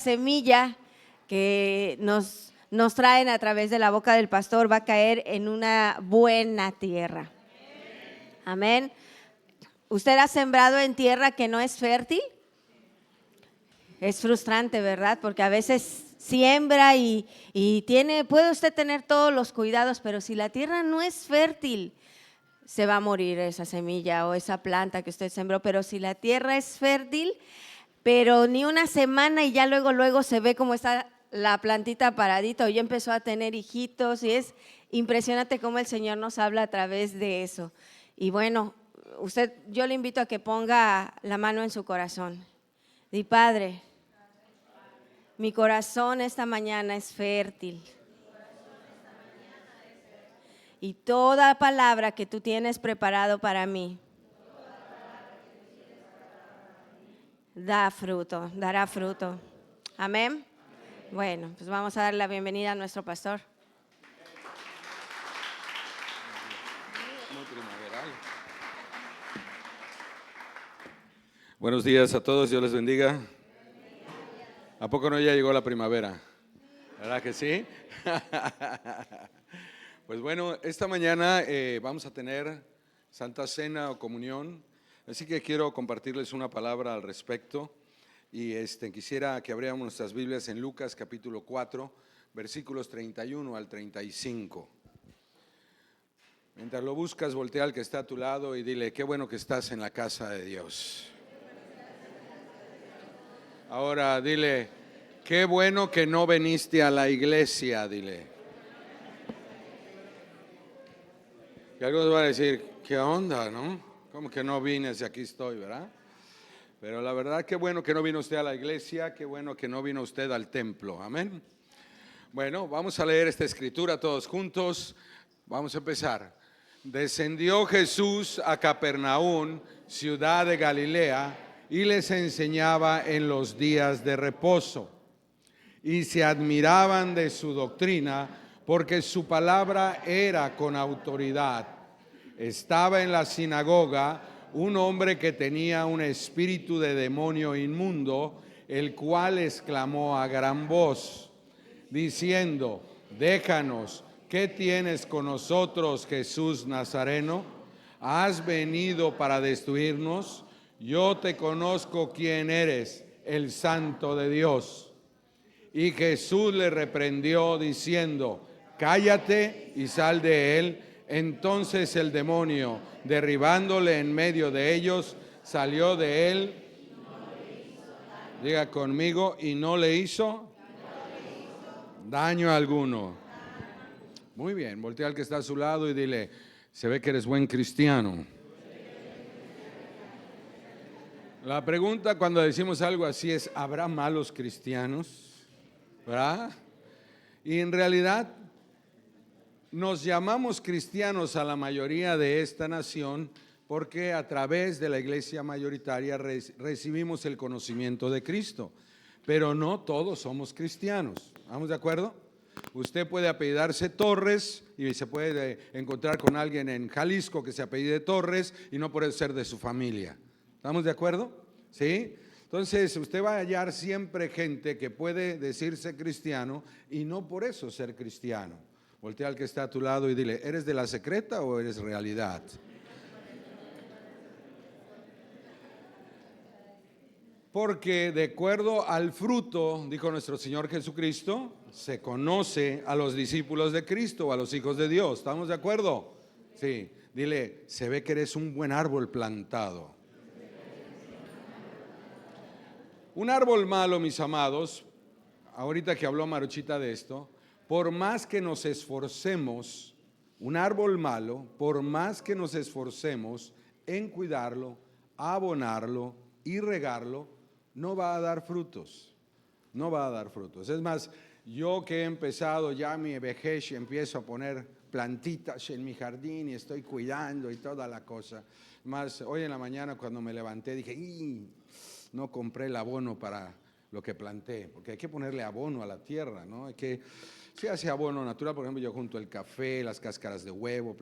semilla que nos traen a través de la boca del pastor va a caer en una buena tierra. Amén. ¿Usted ha sembrado en tierra que no es fértil? Es frustrante, ¿verdad? Porque a veces siembra y puede usted tener todos los cuidados, pero si la tierra no es fértil, se va a morir esa semilla o esa planta que usted sembró. Pero si la tierra es fértil, pero ni una semana y ya luego se ve cómo está la plantita paradita, o ya empezó a tener hijitos, y es impresionante cómo el Señor nos habla a través de eso. Y bueno, yo le invito a que ponga la mano en su corazón. Di: Padre, mi corazón esta mañana es fértil. Y toda palabra que tú tienes preparado para mí dará fruto. Amén. Bueno, pues vamos a darle la bienvenida a nuestro pastor. Muy primaveral. Buenos días a todos, Dios les bendiga. ¿A poco no ya llegó la primavera? ¿Verdad que sí? Pues bueno, esta mañana vamos a tener Santa Cena o Comunión, así que quiero compartirles una palabra al respecto. Y quisiera que abriéramos nuestras Biblias en Lucas capítulo 4, versículos 31 al 35. Mientras lo buscas, voltea al que está a tu lado y dile: qué bueno que estás en la casa de Dios. Ahora dile: qué bueno que no viniste a la iglesia, dile. Y algunos van a decir: ¿qué onda, no? ¿Cómo que no vine si aquí estoy, verdad? Pero la verdad, qué bueno que no vino usted a la iglesia, qué bueno que no vino usted al templo, amén. Bueno, vamos a leer esta escritura todos juntos. Vamos a empezar. Descendió Jesús a Capernaum, ciudad de Galilea, y les enseñaba en los días de reposo. Y se admiraban de su doctrina, porque su palabra era con autoridad. Estaba en la sinagoga un hombre que tenía un espíritu de demonio inmundo, el cual exclamó a gran voz, diciendo: déjanos, ¿qué tienes con nosotros, Jesús Nazareno? ¿Has venido para destruirnos? Yo te conozco quién eres, el Santo de Dios. Y Jesús le reprendió diciendo: cállate y sal de él. Entonces el demonio, derribándole en medio de ellos, salió de él. Diga conmigo: y no le hizo daño alguno. Muy bien, voltea al que está a su lado y dile: se ve que eres buen cristiano. La pregunta cuando decimos algo así es: ¿habrá malos cristianos? ¿Verdad? Y en realidad nos llamamos cristianos a la mayoría de esta nación porque a través de la iglesia mayoritaria recibimos el conocimiento de Cristo, pero no todos somos cristianos. ¿Estamos de acuerdo? Usted puede apellidarse Torres y se puede encontrar con alguien en Jalisco que se apellide Torres y no puede ser de su familia. ¿Estamos de acuerdo? ¿Sí? Entonces usted va a hallar siempre gente que puede decirse cristiano y no por eso ser cristiano. Voltea al que está a tu lado y dile: ¿eres de la secreta o eres realidad? Porque de acuerdo al fruto, dijo nuestro Señor Jesucristo, se conoce a los discípulos de Cristo, a los hijos de Dios. ¿Estamos de acuerdo? Sí. Dile: se ve que eres un buen árbol plantado. Un árbol malo, mis amados, ahorita que habló Maruchita de esto, por más que nos esforcemos, un árbol malo, por más que nos esforcemos en cuidarlo, abonarlo y regarlo, no va a dar frutos. No va a dar frutos. Es más, yo que he empezado ya mi vejez y empiezo a poner plantitas en mi jardín y estoy cuidando y toda la cosa. Más hoy en la mañana cuando me levanté dije: no compré el abono para lo que planté, porque hay que ponerle abono a la tierra, ¿no? Se hace abono natural, por ejemplo, yo junto el café, las cáscaras de huevo,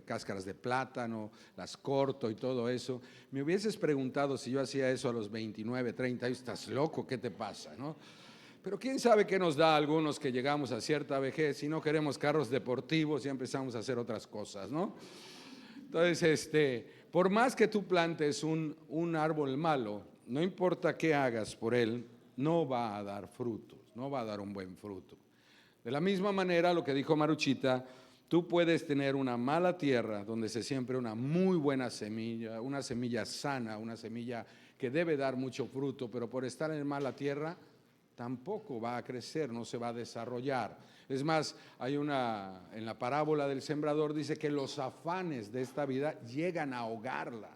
cáscaras de plátano, las corto y todo eso. Me hubieses preguntado si yo hacía eso a los 29, 30 años: estás loco, ¿qué te pasa, no? Pero quién sabe qué nos da a algunos que llegamos a cierta vejez y no queremos carros deportivos y empezamos a hacer otras cosas, ¿no? Entonces, por más que tú plantes un árbol malo, no importa qué hagas por él, no va a dar frutos, no va a dar un buen fruto. De la misma manera, lo que dijo Maruchita, tú puedes tener una mala tierra donde se siembra una muy buena semilla, una semilla sana, una semilla que debe dar mucho fruto, pero por estar en mala tierra tampoco va a crecer, no se va a desarrollar. Es más, en la parábola del sembrador dice que los afanes de esta vida llegan a ahogarla,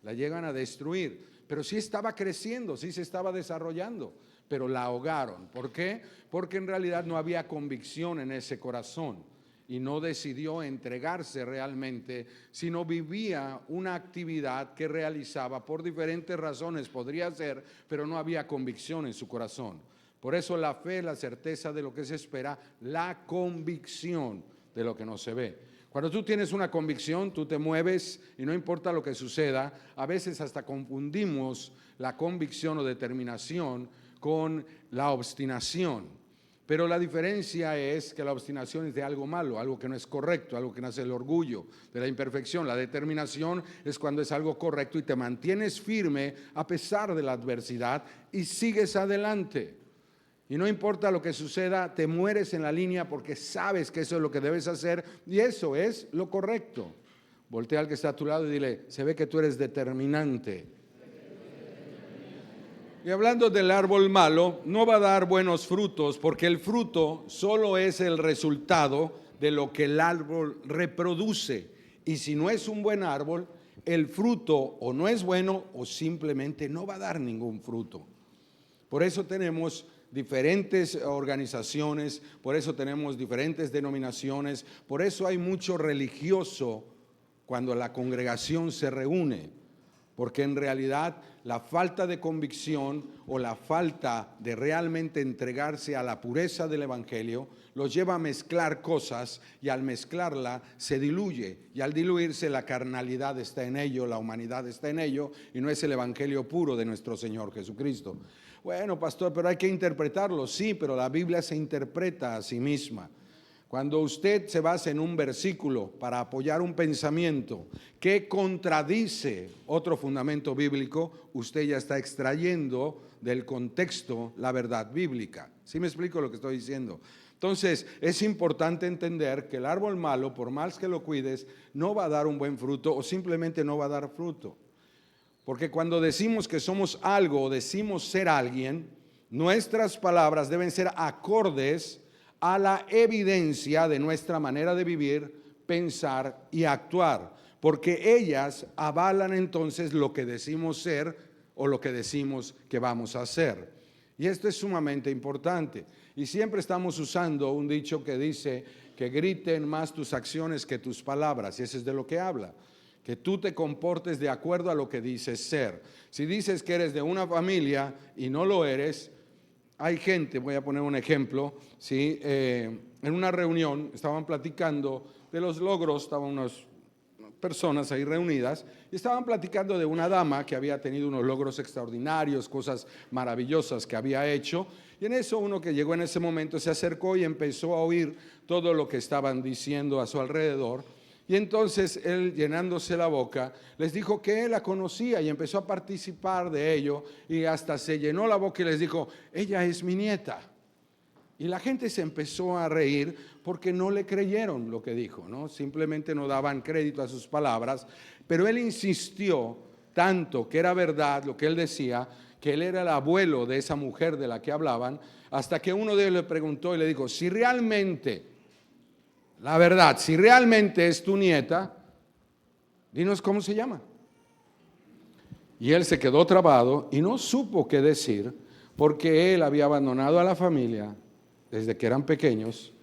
la llegan a destruir, pero sí estaba creciendo, sí se estaba desarrollando, pero la ahogaron. ¿Por qué? Porque en realidad no había convicción en ese corazón y no decidió entregarse realmente, sino vivía una actividad que realizaba por diferentes razones, podría ser, pero no había convicción en su corazón. Por eso la fe, la certeza de lo que se espera, la convicción de lo que no se ve. Cuando tú tienes una convicción, tú te mueves y no importa lo que suceda. A veces hasta confundimos la convicción o determinación con la obstinación. Pero la diferencia es que la obstinación es de algo malo, algo que no es correcto, algo que nace del orgullo, de la imperfección. La determinación es cuando es algo correcto y te mantienes firme a pesar de la adversidad y sigues adelante. Y no importa lo que suceda, te mueres en la línea porque sabes que eso es lo que debes hacer y eso es lo correcto. Voltea al que está a tu lado y dile, se ve que tú eres determinante. Y hablando del árbol malo, no va a dar buenos frutos porque el fruto solo es el resultado de lo que el árbol reproduce. Y si no es un buen árbol, el fruto o no es bueno o simplemente no va a dar ningún fruto. Por eso tenemos diferentes organizaciones, por eso tenemos diferentes denominaciones, por eso hay mucho religioso cuando la congregación se reúne. Porque en realidad la falta de convicción o la falta de realmente entregarse a la pureza del Evangelio los lleva a mezclar cosas y al mezclarla se diluye. Y al diluirse la carnalidad está en ello, la humanidad está en ello y no es el Evangelio puro de nuestro Señor Jesucristo. Bueno, pastor, pero hay que interpretarlo. Sí, pero la Biblia se interpreta a sí misma. Cuando usted se basa en un versículo para apoyar un pensamiento que contradice otro fundamento bíblico, usted ya está extrayendo del contexto la verdad bíblica. ¿Sí me explico lo que estoy diciendo? Entonces, es importante entender que el árbol malo, por más que lo cuides, no va a dar un buen fruto o simplemente no va a dar fruto. Porque cuando decimos que somos algo o decimos ser alguien, nuestras palabras deben ser acordes a la evidencia de nuestra manera de vivir, pensar y actuar, porque ellas avalan entonces lo que decimos ser o lo que decimos que vamos a hacer. Y esto es sumamente importante. Y siempre estamos usando un dicho que dice que griten más tus acciones que tus palabras, y eso es de lo que habla. Que tú te comportes de acuerdo a lo que dices ser. Si dices que eres de una familia y no lo eres, hay gente, voy a poner un ejemplo, ¿sí? En una reunión estaban platicando de los logros, estaban unas personas ahí reunidas y estaban platicando de una dama que había tenido unos logros extraordinarios, cosas maravillosas que había hecho. Y en eso uno que llegó en ese momento se acercó y empezó a oír todo lo que estaban diciendo a su alrededor. Y entonces él, llenándose la boca, les dijo que él la conocía y empezó a participar de ello y hasta se llenó la boca y les dijo, ella es mi nieta. Y la gente se empezó a reír porque no le creyeron lo que dijo, ¿no? Simplemente no daban crédito a sus palabras, pero él insistió tanto que era verdad lo que él decía, que él era el abuelo de esa mujer de la que hablaban, hasta que uno de ellos le preguntó y le dijo, si realmente... La verdad, si realmente es tu nieta, dinos cómo se llama. Y él se quedó trabado y no supo qué decir porque él había abandonado a la familia desde que eran pequeños,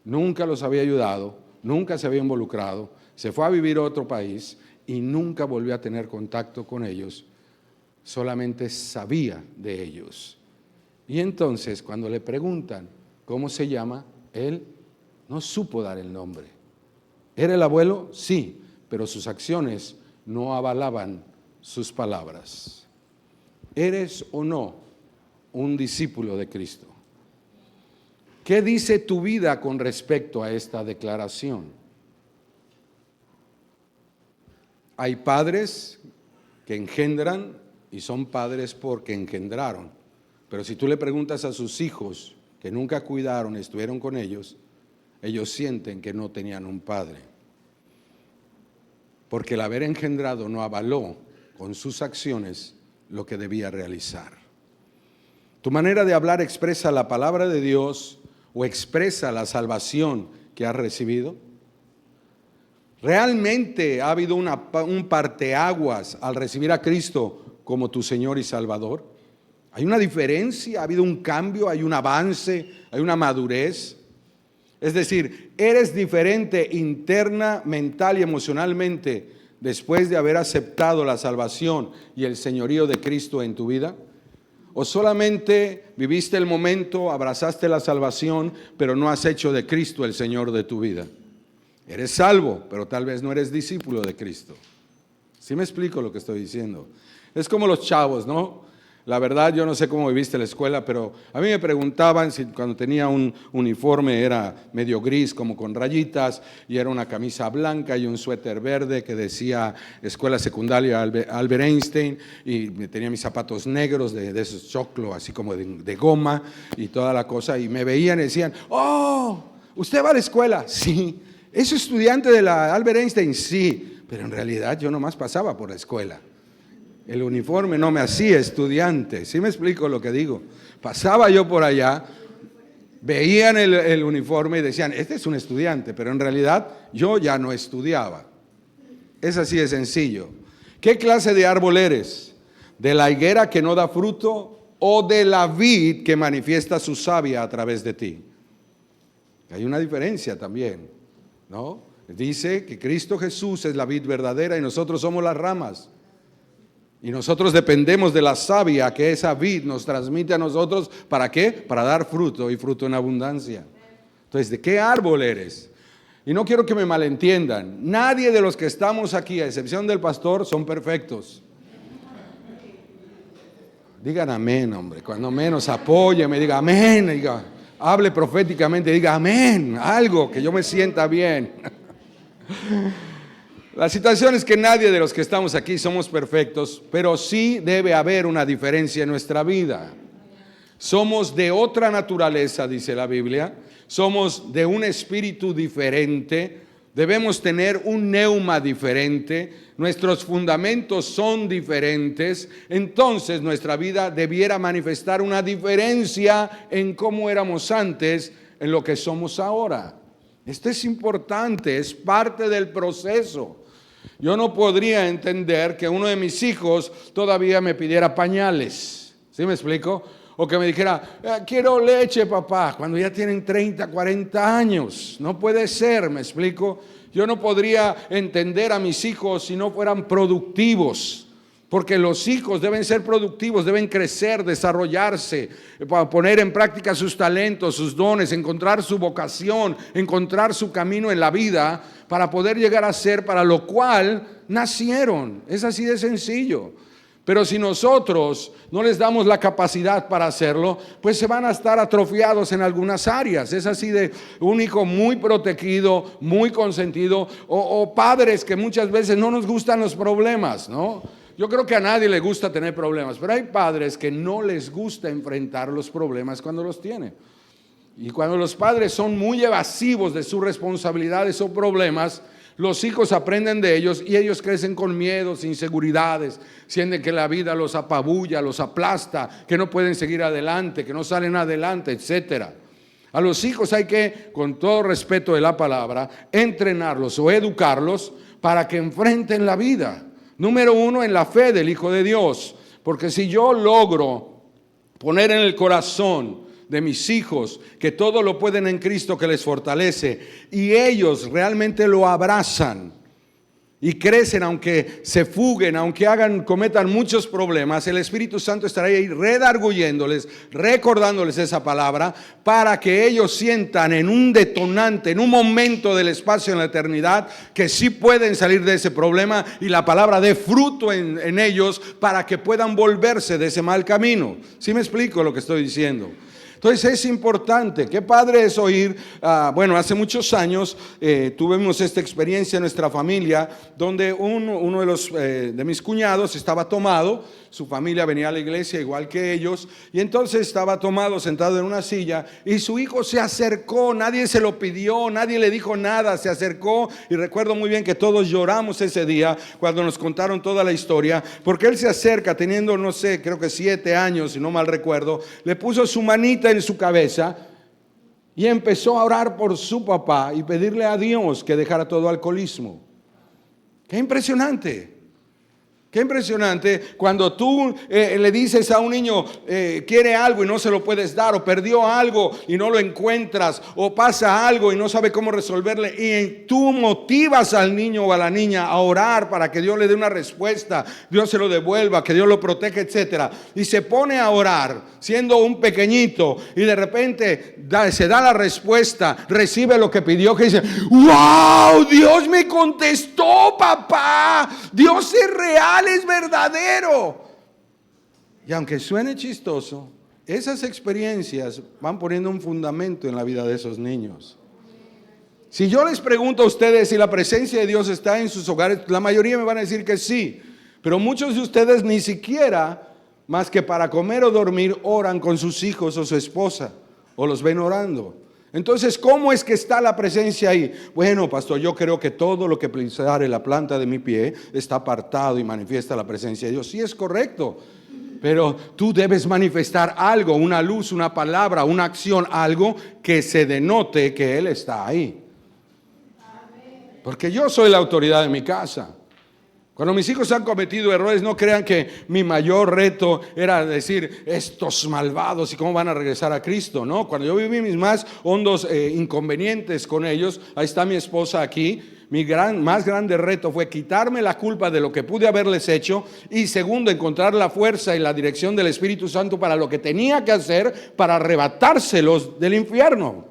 nunca los había ayudado, nunca se había involucrado, se fue a vivir a otro país y nunca volvió a tener contacto con ellos, solamente sabía de ellos. Y entonces cuando le preguntan cómo se llama, él no supo dar el nombre. ¿Era el abuelo? Sí, pero sus acciones no avalaban sus palabras. ¿Eres o no un discípulo de Cristo? ¿Qué dice tu vida con respecto a esta declaración? Hay padres que engendran y son padres porque engendraron. Pero si tú le preguntas a sus hijos que nunca cuidaron, estuvieron con ellos sienten que no tenían un padre. Porque el haber engendrado no avaló con sus acciones lo que debía realizar. Tu manera de hablar expresa la palabra de Dios o expresa la salvación que has recibido. ¿Realmente ha habido un parteaguas al recibir a Cristo como tu Señor y Salvador? ¿Hay una diferencia? ¿Ha habido un cambio? ¿Hay un avance? ¿Hay una madurez? Es decir, ¿eres diferente interna, mental y emocionalmente después de haber aceptado la salvación y el señorío de Cristo en tu vida? ¿O solamente viviste el momento, abrazaste la salvación, pero no has hecho de Cristo el Señor de tu vida? Eres salvo, pero tal vez no eres discípulo de Cristo. ¿Sí me explico lo que estoy diciendo? Es como los chavos, ¿no? La verdad, yo no sé cómo viviste la escuela, pero a mí me preguntaban si cuando tenía un uniforme era medio gris, como con rayitas, y era una camisa blanca y un suéter verde que decía Escuela Secundaria Albert Einstein, y tenía mis zapatos negros de esos choclo, así como de goma y toda la cosa, y me veían y decían, ¡oh! ¿Usted va a la escuela? Sí. ¿Es estudiante de la Albert Einstein? Sí. Pero en realidad yo nomás pasaba por la escuela. El uniforme no me hacía estudiante. ¿Sí me explico lo que digo? Pasaba yo por allá, veían el uniforme y decían, este es un estudiante, pero en realidad yo ya no estudiaba. Es así de sencillo. ¿Qué clase de árbol eres? ¿De la higuera que no da fruto o de la vid que manifiesta su savia a través de ti? Hay una diferencia también, ¿no? Dice que Cristo Jesús es la vid verdadera y nosotros somos las ramas. Y nosotros dependemos de la savia que esa vid nos transmite a nosotros. ¿Para qué? Para dar fruto y fruto en abundancia. Entonces, ¿de qué árbol eres? Y no quiero que me malentiendan. Nadie de los que estamos aquí, a excepción del pastor, son perfectos. Digan amén, hombre. Cuando menos apóyeme, diga amén. Diga, hable proféticamente, diga amén. Algo que yo me sienta bien. La situación es que nadie de los que estamos aquí somos perfectos, pero sí debe haber una diferencia en nuestra vida. Somos de otra naturaleza, dice la Biblia. Somos de un espíritu diferente. Debemos tener un neuma diferente. Nuestros fundamentos son diferentes. Entonces nuestra vida debiera manifestar una diferencia en cómo éramos antes, en lo que somos ahora. Esto es importante, es parte del proceso. Yo no podría entender que uno de mis hijos todavía me pidiera pañales. ¿Sí me explico? O que me dijera, quiero leche, papá, cuando ya tienen 30, 40 años. No puede ser, ¿me explico? Yo no podría entender a mis hijos si no fueran productivos. Porque los hijos deben ser productivos, deben crecer, desarrollarse, para poner en práctica sus talentos, sus dones, encontrar su vocación, encontrar su camino en la vida para poder llegar a ser para lo cual nacieron. Es así de sencillo. Pero si nosotros no les damos la capacidad para hacerlo, pues se van a estar atrofiados en algunas áreas. Es así de un hijo muy protegido, muy consentido, o padres que muchas veces no nos gustan los problemas, ¿no? Yo creo que a nadie le gusta tener problemas, pero hay padres que no les gusta enfrentar los problemas cuando los tienen. Y cuando los padres son muy evasivos de sus responsabilidades o problemas, los hijos aprenden de ellos y ellos crecen con miedos, inseguridades, sienten que la vida los apabulla, los aplasta, que no pueden seguir adelante, que no salen adelante, etcétera. A los hijos hay que, con todo respeto de la palabra, entrenarlos o educarlos para que enfrenten la vida. Número uno, en la fe del Hijo de Dios. Porque si yo logro poner en el corazón de mis hijos que todo lo pueden en Cristo que les fortalece, y ellos realmente lo abrazan y crecen, aunque se fuguen, aunque cometan muchos problemas, el Espíritu Santo estará ahí redarguyéndoles, recordándoles esa palabra, para que ellos sientan en un detonante, en un momento del espacio en la eternidad, que sí pueden salir de ese problema y la palabra dé fruto en ellos para que puedan volverse de ese mal camino. ¿Sí me explico lo que estoy diciendo? Entonces es importante. Qué padre es oír. Bueno, hace muchos años tuvimos esta experiencia en nuestra familia donde uno de mis cuñados estaba tomado. Su familia venía a la iglesia igual que ellos y entonces estaba tomado, sentado en una silla, y su hijo se acercó. Nadie se lo pidió, nadie le dijo nada, se acercó, y recuerdo muy bien que todos lloramos ese día cuando nos contaron toda la historia, porque él se acerca teniendo, no sé, creo que 7 años, si no mal recuerdo, le puso su manita en su cabeza y empezó a orar por su papá y pedirle a Dios que dejara todo alcoholismo. ¡Qué impresionante! Qué impresionante cuando tú le dices a un niño quiere algo y no se lo puedes dar, o perdió algo y no lo encuentras, o pasa algo y no sabe cómo resolverle, y tú motivas al niño o a la niña a orar para que Dios le dé una respuesta, Dios se lo devuelva, que Dios lo proteja, etcétera, y se pone a orar siendo un pequeñito y de repente se da la respuesta, recibe lo que pidió, que dice: ¡wow! Dios me contestó, papá, Dios es real, es verdadero. Y aunque suene chistoso, esas experiencias van poniendo un fundamento en la vida de esos niños. Si yo les pregunto a ustedes si la presencia de Dios está en sus hogares, la mayoría me van a decir que sí, pero muchos de ustedes ni siquiera, más que para comer o dormir, oran con sus hijos o su esposa, o los ven orando. Entonces, ¿cómo es que está la presencia ahí? Bueno, pastor, yo creo que todo lo que pisare la planta de mi pie está apartado y manifiesta la presencia de Dios. Sí, es correcto, pero tú debes manifestar algo, una luz, una palabra, una acción, algo que se denote que Él está ahí. Porque yo soy la autoridad de mi casa. Cuando mis hijos han cometido errores, no crean que mi mayor reto era decir: estos malvados, ¿y cómo van a regresar a Cristo? No, cuando yo viví mis más hondos inconvenientes con ellos, ahí está mi esposa aquí, mi más grande reto fue quitarme la culpa de lo que pude haberles hecho, y segundo, encontrar la fuerza y la dirección del Espíritu Santo para lo que tenía que hacer para arrebatárselos del infierno,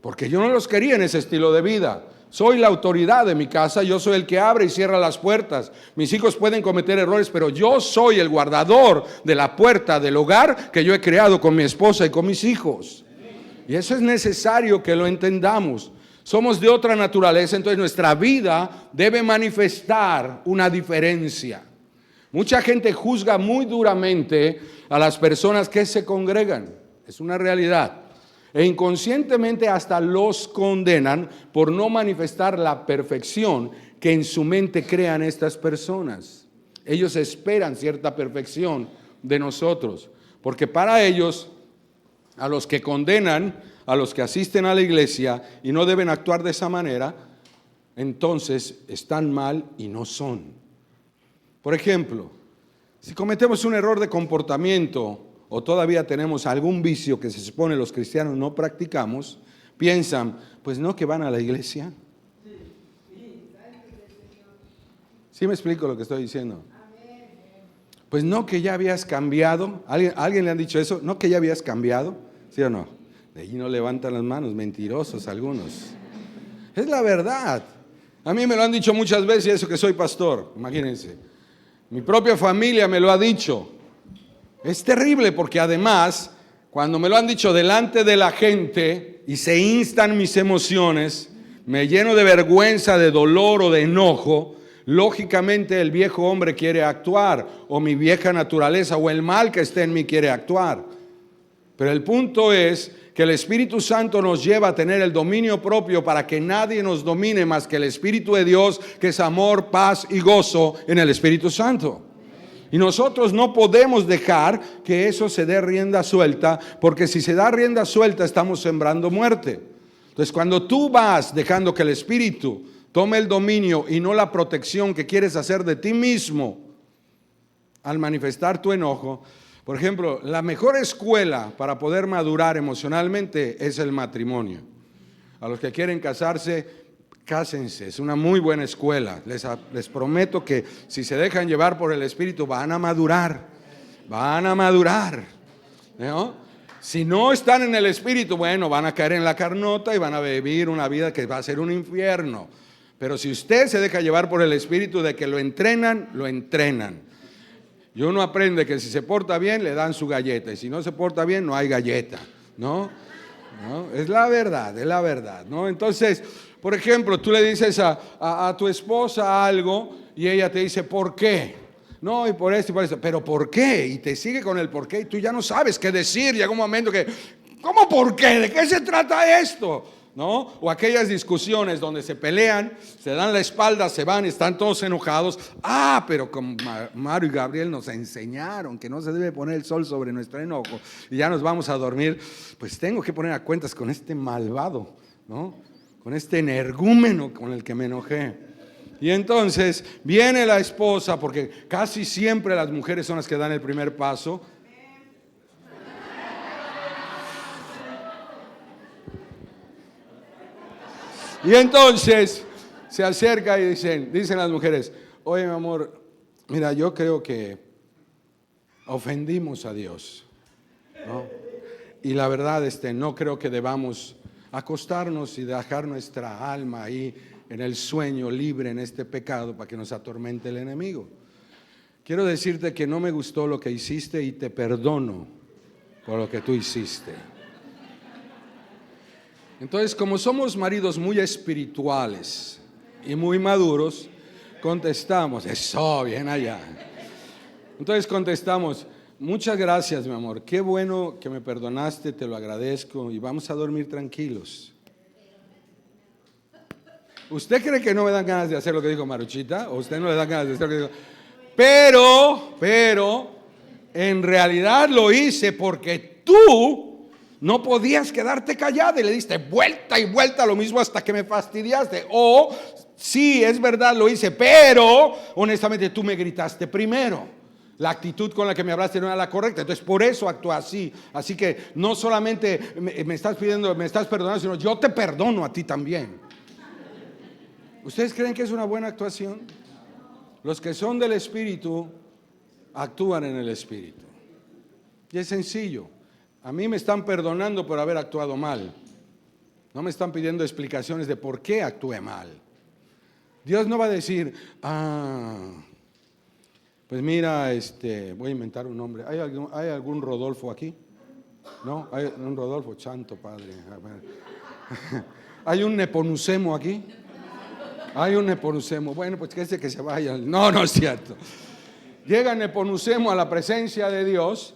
porque yo no los quería en ese estilo de vida. Soy la autoridad de mi casa, yo soy el que abre y cierra las puertas. Mis hijos pueden cometer errores, pero yo soy el guardador de la puerta del hogar que yo he creado con mi esposa y con mis hijos. Y eso es necesario que lo entendamos. Somos de otra naturaleza, entonces nuestra vida debe manifestar una diferencia. Mucha gente juzga muy duramente a las personas que se congregan, es una realidad. E inconscientemente hasta los condenan por no manifestar la perfección que en su mente crean estas personas. Ellos esperan cierta perfección de nosotros, porque para ellos, a los que condenan, a los que asisten a la iglesia y no deben actuar de esa manera, entonces están mal y no son. Por ejemplo, si cometemos un error de comportamiento, o todavía tenemos algún vicio que se supone los cristianos no practicamos, piensan: pues no, que van a la iglesia. ¿Sí me explico lo que estoy diciendo? Pues no, que ya habías cambiado. ¿Alguien le han dicho eso? ¿No, que ya habías cambiado? ¿Sí o no? De allí no levantan las manos, mentirosos algunos. Es la verdad. A mí me lo han dicho muchas veces, y eso que soy pastor, imagínense. Mi propia familia me lo ha dicho. Es terrible, porque además, cuando me lo han dicho delante de la gente y se instan mis emociones, me lleno de vergüenza, de dolor o de enojo. Lógicamente el viejo hombre quiere actuar, o mi vieja naturaleza, o el mal que esté en mí quiere actuar. Pero el punto es que el Espíritu Santo nos lleva a tener el dominio propio para que nadie nos domine más que el Espíritu de Dios, que es amor, paz y gozo en el Espíritu Santo. Y nosotros no podemos dejar que eso se dé rienda suelta, porque si se da rienda suelta estamos sembrando muerte. Entonces, cuando tú vas dejando que el Espíritu tome el dominio y no la protección que quieres hacer de ti mismo al manifestar tu enojo. Por ejemplo, la mejor escuela para poder madurar emocionalmente es el matrimonio. A los que quieren casarse, cásense, es una muy buena escuela. Les prometo que si se dejan llevar por el Espíritu van a madurar, ¿no? Si no están en el Espíritu, bueno, van a caer en la carnota y van a vivir una vida que va a ser un infierno. Pero si usted se deja llevar por el Espíritu, de que lo entrenan, lo entrenan. Y uno aprende que si se porta bien, le dan su galleta, y si no se porta bien, no hay galleta. ¿no? ¿No? Es la verdad, ¿no? Entonces, por ejemplo, tú le dices a tu esposa algo y ella te dice, ¿por qué? No, y por esto y por eso. ¿Pero por qué? Y te sigue con el por qué y tú ya no sabes qué decir. Llega un momento que, ¿cómo por qué? ¿De qué se trata esto? ¿No? O aquellas discusiones donde se pelean, se dan la espalda, se van, están todos enojados. Pero como Mario y Gabriel nos enseñaron que no se debe poner el sol sobre nuestro enojo y ya nos vamos a dormir, pues tengo que poner a cuentas con este malvado, ¿no? Con este energúmeno con el que me enojé. Y entonces viene la esposa, porque casi siempre las mujeres son las que dan el primer paso. Y entonces se acerca y dicen las mujeres, oye mi amor, mira, yo creo que ofendimos a Dios, ¿no? Y la verdad, no creo que debamos acostarnos y dejar nuestra alma ahí en el sueño libre en este pecado para que nos atormente el enemigo. Quiero decirte que no me gustó lo que hiciste y te perdono por lo que tú hiciste. Entonces, como somos maridos muy espirituales y muy maduros, contestamos, eso, bien allá. Entonces contestamos, muchas gracias, mi amor, qué bueno que me perdonaste, te lo agradezco y vamos a dormir tranquilos. ¿Usted cree que no me dan ganas de hacer lo que dijo Maruchita? ¿O usted no le dan ganas de hacer lo que dijo? Pero, en realidad lo hice porque tú no podías quedarte callada y le diste vuelta y vuelta lo mismo hasta que me fastidiaste. O, sí, es verdad, lo hice, pero honestamente tú me gritaste primero. La actitud con la que me hablaste no era la correcta, entonces por eso actúa así. Así que no solamente me estás pidiendo, me estás perdonando, sino yo te perdono a ti también. ¿Ustedes creen que es una buena actuación? Los que son del Espíritu actúan en el Espíritu. Y es sencillo. A mí me están perdonando por haber actuado mal. No me están pidiendo explicaciones de por qué actué mal. Dios no va a decir, pues mira, voy a inventar un nombre. ¿Hay algún Rodolfo aquí? ¿No? ¿Hay un Rodolfo? Santo Padre. ¿Hay un Nepomucemo aquí? Hay un Nepomucemo. Bueno, pues que se vaya. No, no es cierto. Llega Nepomucemo a la presencia de Dios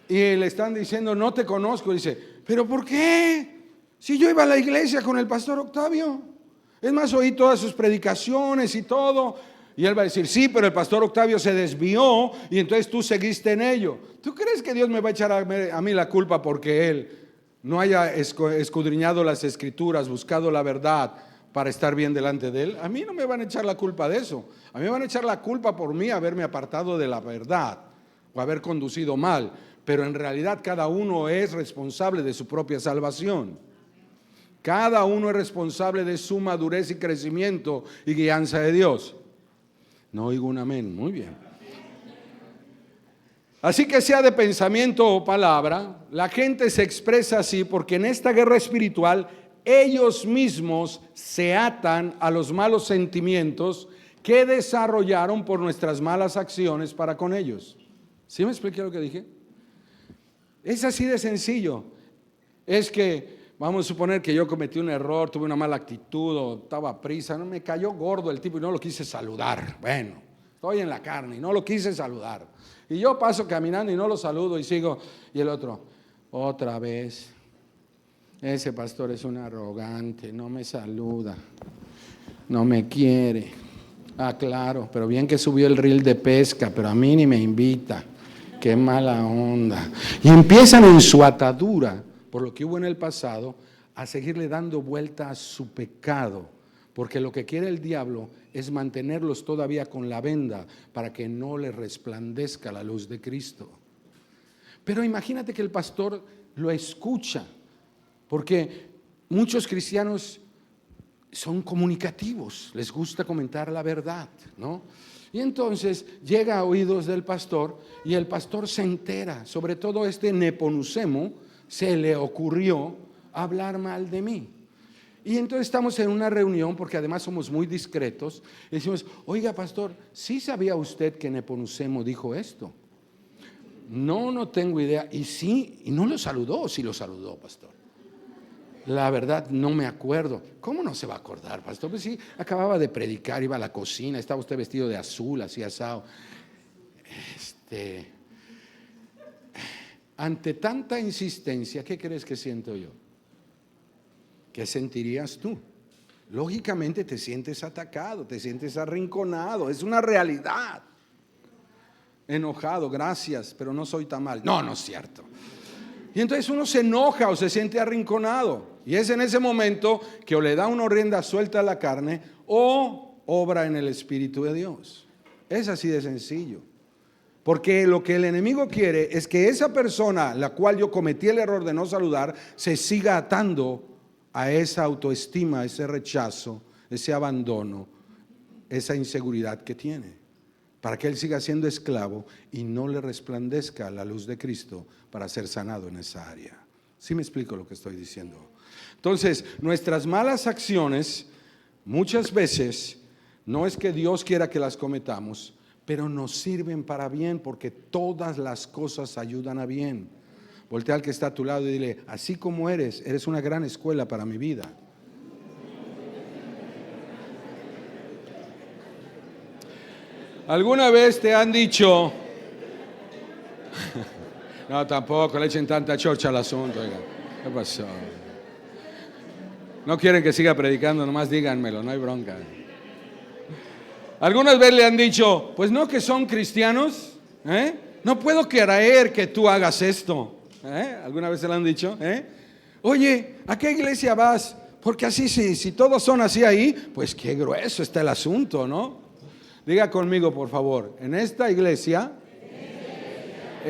y le están diciendo, no te conozco. Dice, ¿pero por qué? Si yo iba a la iglesia con el pastor Octavio. Es más, oí todas sus predicaciones y todo. Y él va a decir, sí, pero el pastor Octavio se desvió y entonces tú seguiste en ello. ¿Tú crees que Dios me va a echar a mí la culpa porque él no haya escudriñado las escrituras, buscado la verdad para estar bien delante de él? A mí no me van a echar la culpa de eso. A mí me van a echar la culpa por mí haberme apartado de la verdad o haber conducido mal. Pero en realidad cada uno es responsable de su propia salvación. Cada uno es responsable de su madurez y crecimiento y guianza de Dios. No oigo un amén. Muy bien. Así que sea de pensamiento o palabra, la gente se expresa así porque en esta guerra espiritual ellos mismos se atan a los malos sentimientos que desarrollaron por nuestras malas acciones para con ellos. ¿Sí me expliqué lo que dije? Es así de sencillo. Es que vamos a suponer que yo cometí un error, tuve una mala actitud o estaba a prisa, no me cayó gordo el tipo y no lo quise saludar. Bueno, estoy en la carne y no lo quise saludar. Y yo paso caminando y no lo saludo y sigo. Y el otro, otra vez, ese pastor es un arrogante, no me saluda, no me quiere. Claro, pero bien que subió el reel de pesca, pero a mí ni me invita. Qué mala onda. Y empiezan en su atadura, por lo que hubo en el pasado, a seguirle dando vuelta a su pecado. Porque lo que quiere el diablo es mantenerlos todavía con la venda para que no les resplandezca la luz de Cristo. Pero imagínate que el pastor lo escucha, porque muchos cristianos son comunicativos, les gusta comentar la verdad, ¿no? Y entonces llega a oídos del pastor y el pastor se entera, sobre todo Nepomucemo, se le ocurrió hablar mal de mí. Y entonces estamos en una reunión, porque además somos muy discretos, y decimos, oiga pastor, ¿sí sabía usted que Nepomucemo dijo esto? No tengo idea. Y sí, y no lo saludó, sí lo saludó, pastor. La verdad no me acuerdo. ¿Cómo no se va a acordar, pastor? Pues sí, acababa de predicar, iba a la cocina, estaba usted vestido de azul, así asado. Ante tanta insistencia, ¿qué crees que siento yo? ¿Qué sentirías tú? Lógicamente te sientes atacado, te sientes arrinconado, es una realidad. Enojado, gracias, pero no soy tan mal. No es cierto. Y entonces uno se enoja o se siente arrinconado. Y es en ese momento que o le da una rienda suelta a la carne o obra en el Espíritu de Dios. Es así de sencillo. Porque lo que el enemigo quiere es que esa persona, la cual yo cometí el error de no saludar, se siga atando a esa autoestima, ese rechazo, ese abandono, esa inseguridad que tiene, para que él siga siendo esclavo y no le resplandezca la luz de Cristo para ser sanado en esa área. ¿Sí me explico lo que estoy diciendo? Entonces, nuestras malas acciones muchas veces no es que Dios quiera que las cometamos, pero nos sirven para bien, porque todas las cosas ayudan a bien. Voltea al que está a tu lado y dile: así como eres una gran escuela para mi vida. ¿Alguna vez te han dicho? No, tampoco le echen tanta chorcha al asunto. Oiga, ¿qué pasó? No quieren que siga predicando, nomás díganmelo, no hay bronca. Algunas veces le han dicho: pues no, que son cristianos, no puedo creer que tú hagas esto. ¿Alguna vez se le han dicho? Oye, ¿a qué iglesia vas? Porque así, si todos son así ahí, pues qué grueso está el asunto, ¿no? Diga conmigo, por favor: en esta iglesia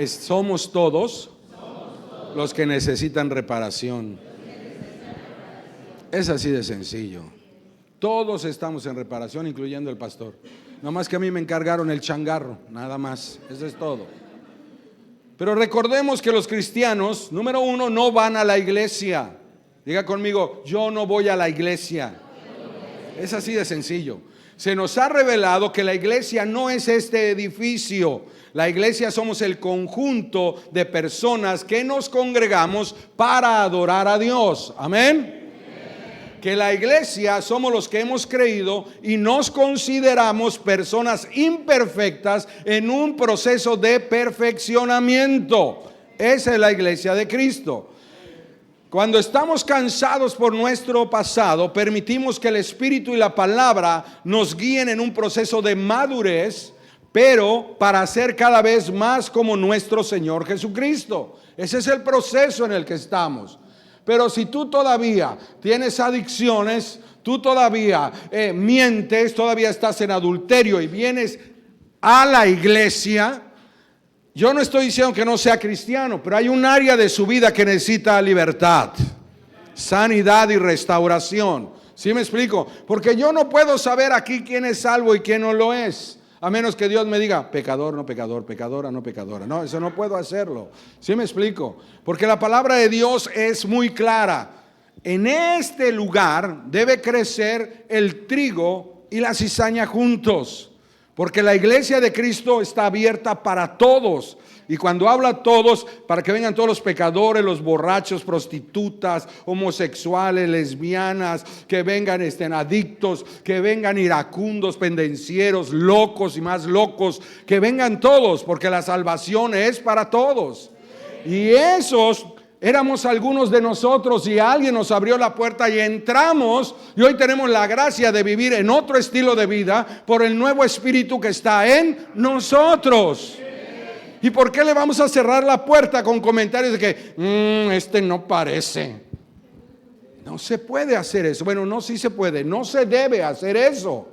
somos todos los que necesitan reparación. Es así de sencillo. Todos estamos en reparación, incluyendo el pastor. No más que a mí me encargaron el changarro, nada más. Eso es todo. Pero recordemos que los cristianos, número uno, no van a la iglesia. Diga conmigo: yo no voy a la iglesia. Es así de sencillo. Se nos ha revelado que la iglesia no es este edificio. La iglesia somos el conjunto de personas que nos congregamos para adorar a Dios. Amén. Que la iglesia somos los que hemos creído y nos consideramos personas imperfectas en un proceso de perfeccionamiento. Esa es la iglesia de Cristo. Cuando estamos cansados por nuestro pasado, permitimos que el Espíritu y la palabra nos guíen en un proceso de madurez, pero para ser cada vez más como nuestro Señor Jesucristo. Ese es el proceso en el que estamos. Pero si tú todavía tienes adicciones, tú todavía mientes, todavía estás en adulterio y vienes a la iglesia, yo no estoy diciendo que no sea cristiano, pero hay un área de su vida que necesita libertad, sanidad y restauración. ¿Sí me explico? Porque yo no puedo saber aquí quién es salvo y quién no lo es, a menos que Dios me diga: pecador, no pecador, pecadora, no pecadora. No, eso no puedo hacerlo. ¿Sí me explico? Porque la palabra de Dios es muy clara. En este lugar debe crecer el trigo y la cizaña juntos, porque la iglesia de Cristo está abierta para todos. Y cuando habla todos, para que vengan todos los pecadores, los borrachos, prostitutas, homosexuales, lesbianas, que vengan adictos, que vengan iracundos, pendencieros, locos y más locos, que vengan todos, porque la salvación es para todos. Y esos éramos algunos de nosotros, y alguien nos abrió la puerta y entramos, y hoy tenemos la gracia de vivir en otro estilo de vida por el nuevo espíritu que está en nosotros. ¿Y por qué le vamos a cerrar la puerta con comentarios de que este no parece? No se puede hacer eso. Bueno, no, sí se puede, no se debe hacer eso.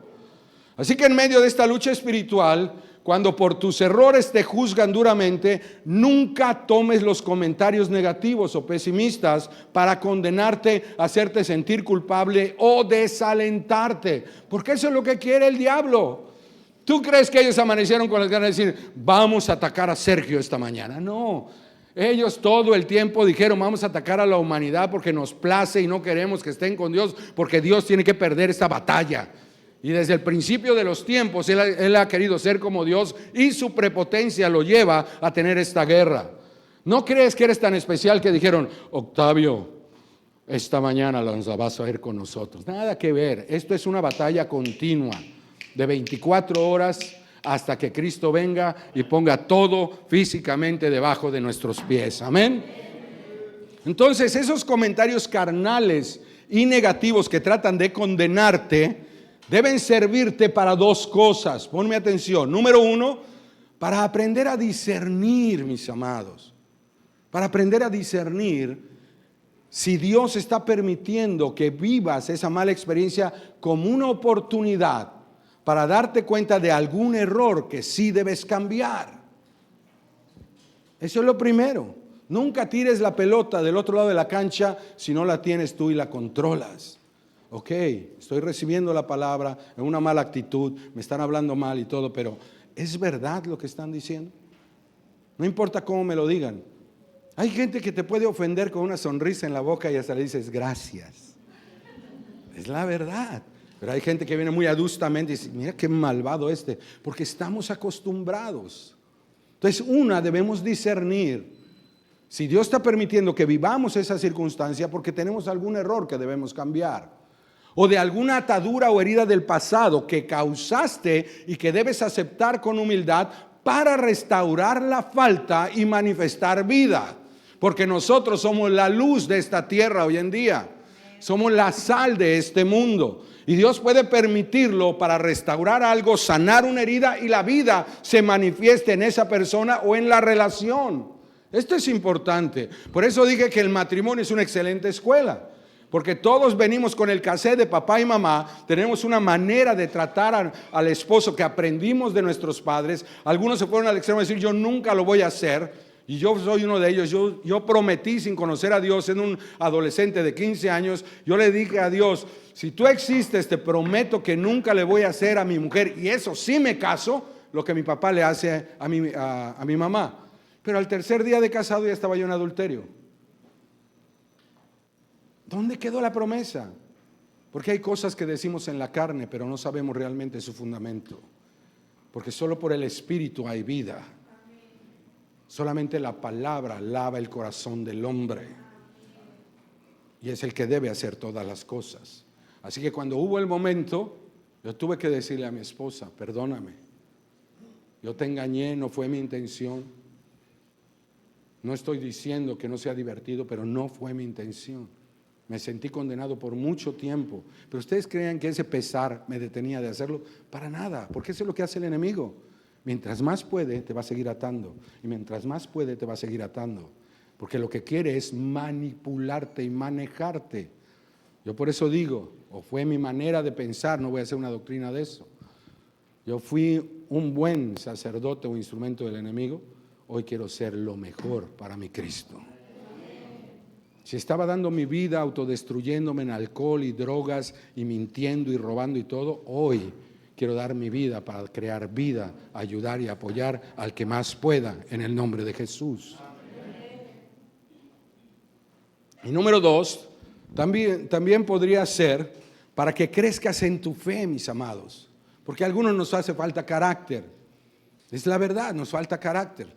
Así que en medio de esta lucha espiritual, cuando por tus errores te juzgan duramente, nunca tomes los comentarios negativos o pesimistas para condenarte, hacerte sentir culpable o desalentarte, porque eso es lo que quiere el diablo. ¿Tú crees que ellos amanecieron con las ganas de decir: vamos a atacar a Sergio esta mañana? No, ellos todo el tiempo dijeron: vamos a atacar a la humanidad porque nos place y no queremos que estén con Dios, porque Dios tiene que perder esta batalla. Y desde el principio de los tiempos Él ha querido ser como Dios y su prepotencia lo lleva a tener esta guerra. ¿No crees que eres tan especial que dijeron, Octavio, esta mañana las vas a ir con nosotros? Nada que ver, esto es una batalla continua de 24 horas hasta que Cristo venga y ponga todo físicamente debajo de nuestros pies. Amén. Entonces esos comentarios carnales y negativos que tratan de condenarte deben servirte para dos cosas. Ponme atención. Número uno, para aprender a discernir, mis amados. Para aprender a discernir si Dios está permitiendo que vivas esa mala experiencia como una oportunidad para darte cuenta de algún error que sí debes cambiar. Eso es lo primero. Nunca tires la pelota del otro lado de la cancha si no la tienes tú y la controlas. Ok, estoy recibiendo la palabra en una mala actitud, me están hablando mal y todo, pero ¿es verdad lo que están diciendo? No importa cómo me lo digan. Hay gente que te puede ofender con una sonrisa en la boca y hasta le dices gracias. Es la verdad. Pero hay gente que viene muy adustamente y dice, mira qué malvado este, porque estamos acostumbrados. Entonces, debemos discernir si Dios está permitiendo que vivamos esa circunstancia porque tenemos algún error que debemos cambiar. O de alguna atadura o herida del pasado que causaste y que debes aceptar con humildad para restaurar la falta y manifestar vida. Porque nosotros somos la luz de esta tierra hoy en día. Somos la sal de este mundo. Y Dios puede permitirlo para restaurar algo, sanar una herida y la vida se manifieste en esa persona o en la relación. Esto es importante. Por eso dije que el matrimonio es una excelente escuela. Porque todos venimos con el cassette de papá y mamá, tenemos una manera de tratar al esposo que aprendimos de nuestros padres. Algunos se fueron al extremo de decir, yo nunca lo voy a hacer. Y yo soy uno de ellos. Yo prometí sin conocer a Dios, siendo un adolescente de 15 años, yo le dije a Dios, si tú existes, te prometo que nunca le voy a hacer a mi mujer, y eso sí me caso, lo que mi papá le hace a mi mamá. Pero al tercer día de casado ya estaba yo en adulterio. ¿Dónde quedó la promesa? Porque hay cosas que decimos en la carne, pero no sabemos realmente su fundamento. Porque solo por el Espíritu hay vida. Solamente la palabra lava el corazón del hombre. Y es el que debe hacer todas las cosas. Así que cuando hubo el momento, yo tuve que decirle a mi esposa, perdóname. Yo te engañé, no fue mi intención. No estoy diciendo que no sea divertido, pero no fue mi intención. Me sentí condenado por mucho tiempo. Pero ustedes creen que ese pesar me detenía de hacerlo. Para nada, porque eso es lo que hace el enemigo. Mientras más puede, te va a seguir atando. Y mientras más puede, te va a seguir atando. Porque lo que quiere es manipularte y manejarte. Yo por eso digo, o fue mi manera de pensar, no voy a hacer una doctrina de eso. Yo fui un buen sacerdote o instrumento del enemigo. Hoy quiero ser lo mejor para mi Cristo. Si estaba dando mi vida autodestruyéndome en alcohol y drogas y mintiendo y robando y todo, hoy quiero dar mi vida para crear vida, ayudar y apoyar al que más pueda en el nombre de Jesús. Y número 2, también podría ser para que crezcas en tu fe, mis amados. Porque a algunos nos hace falta carácter. Es la verdad, nos falta carácter.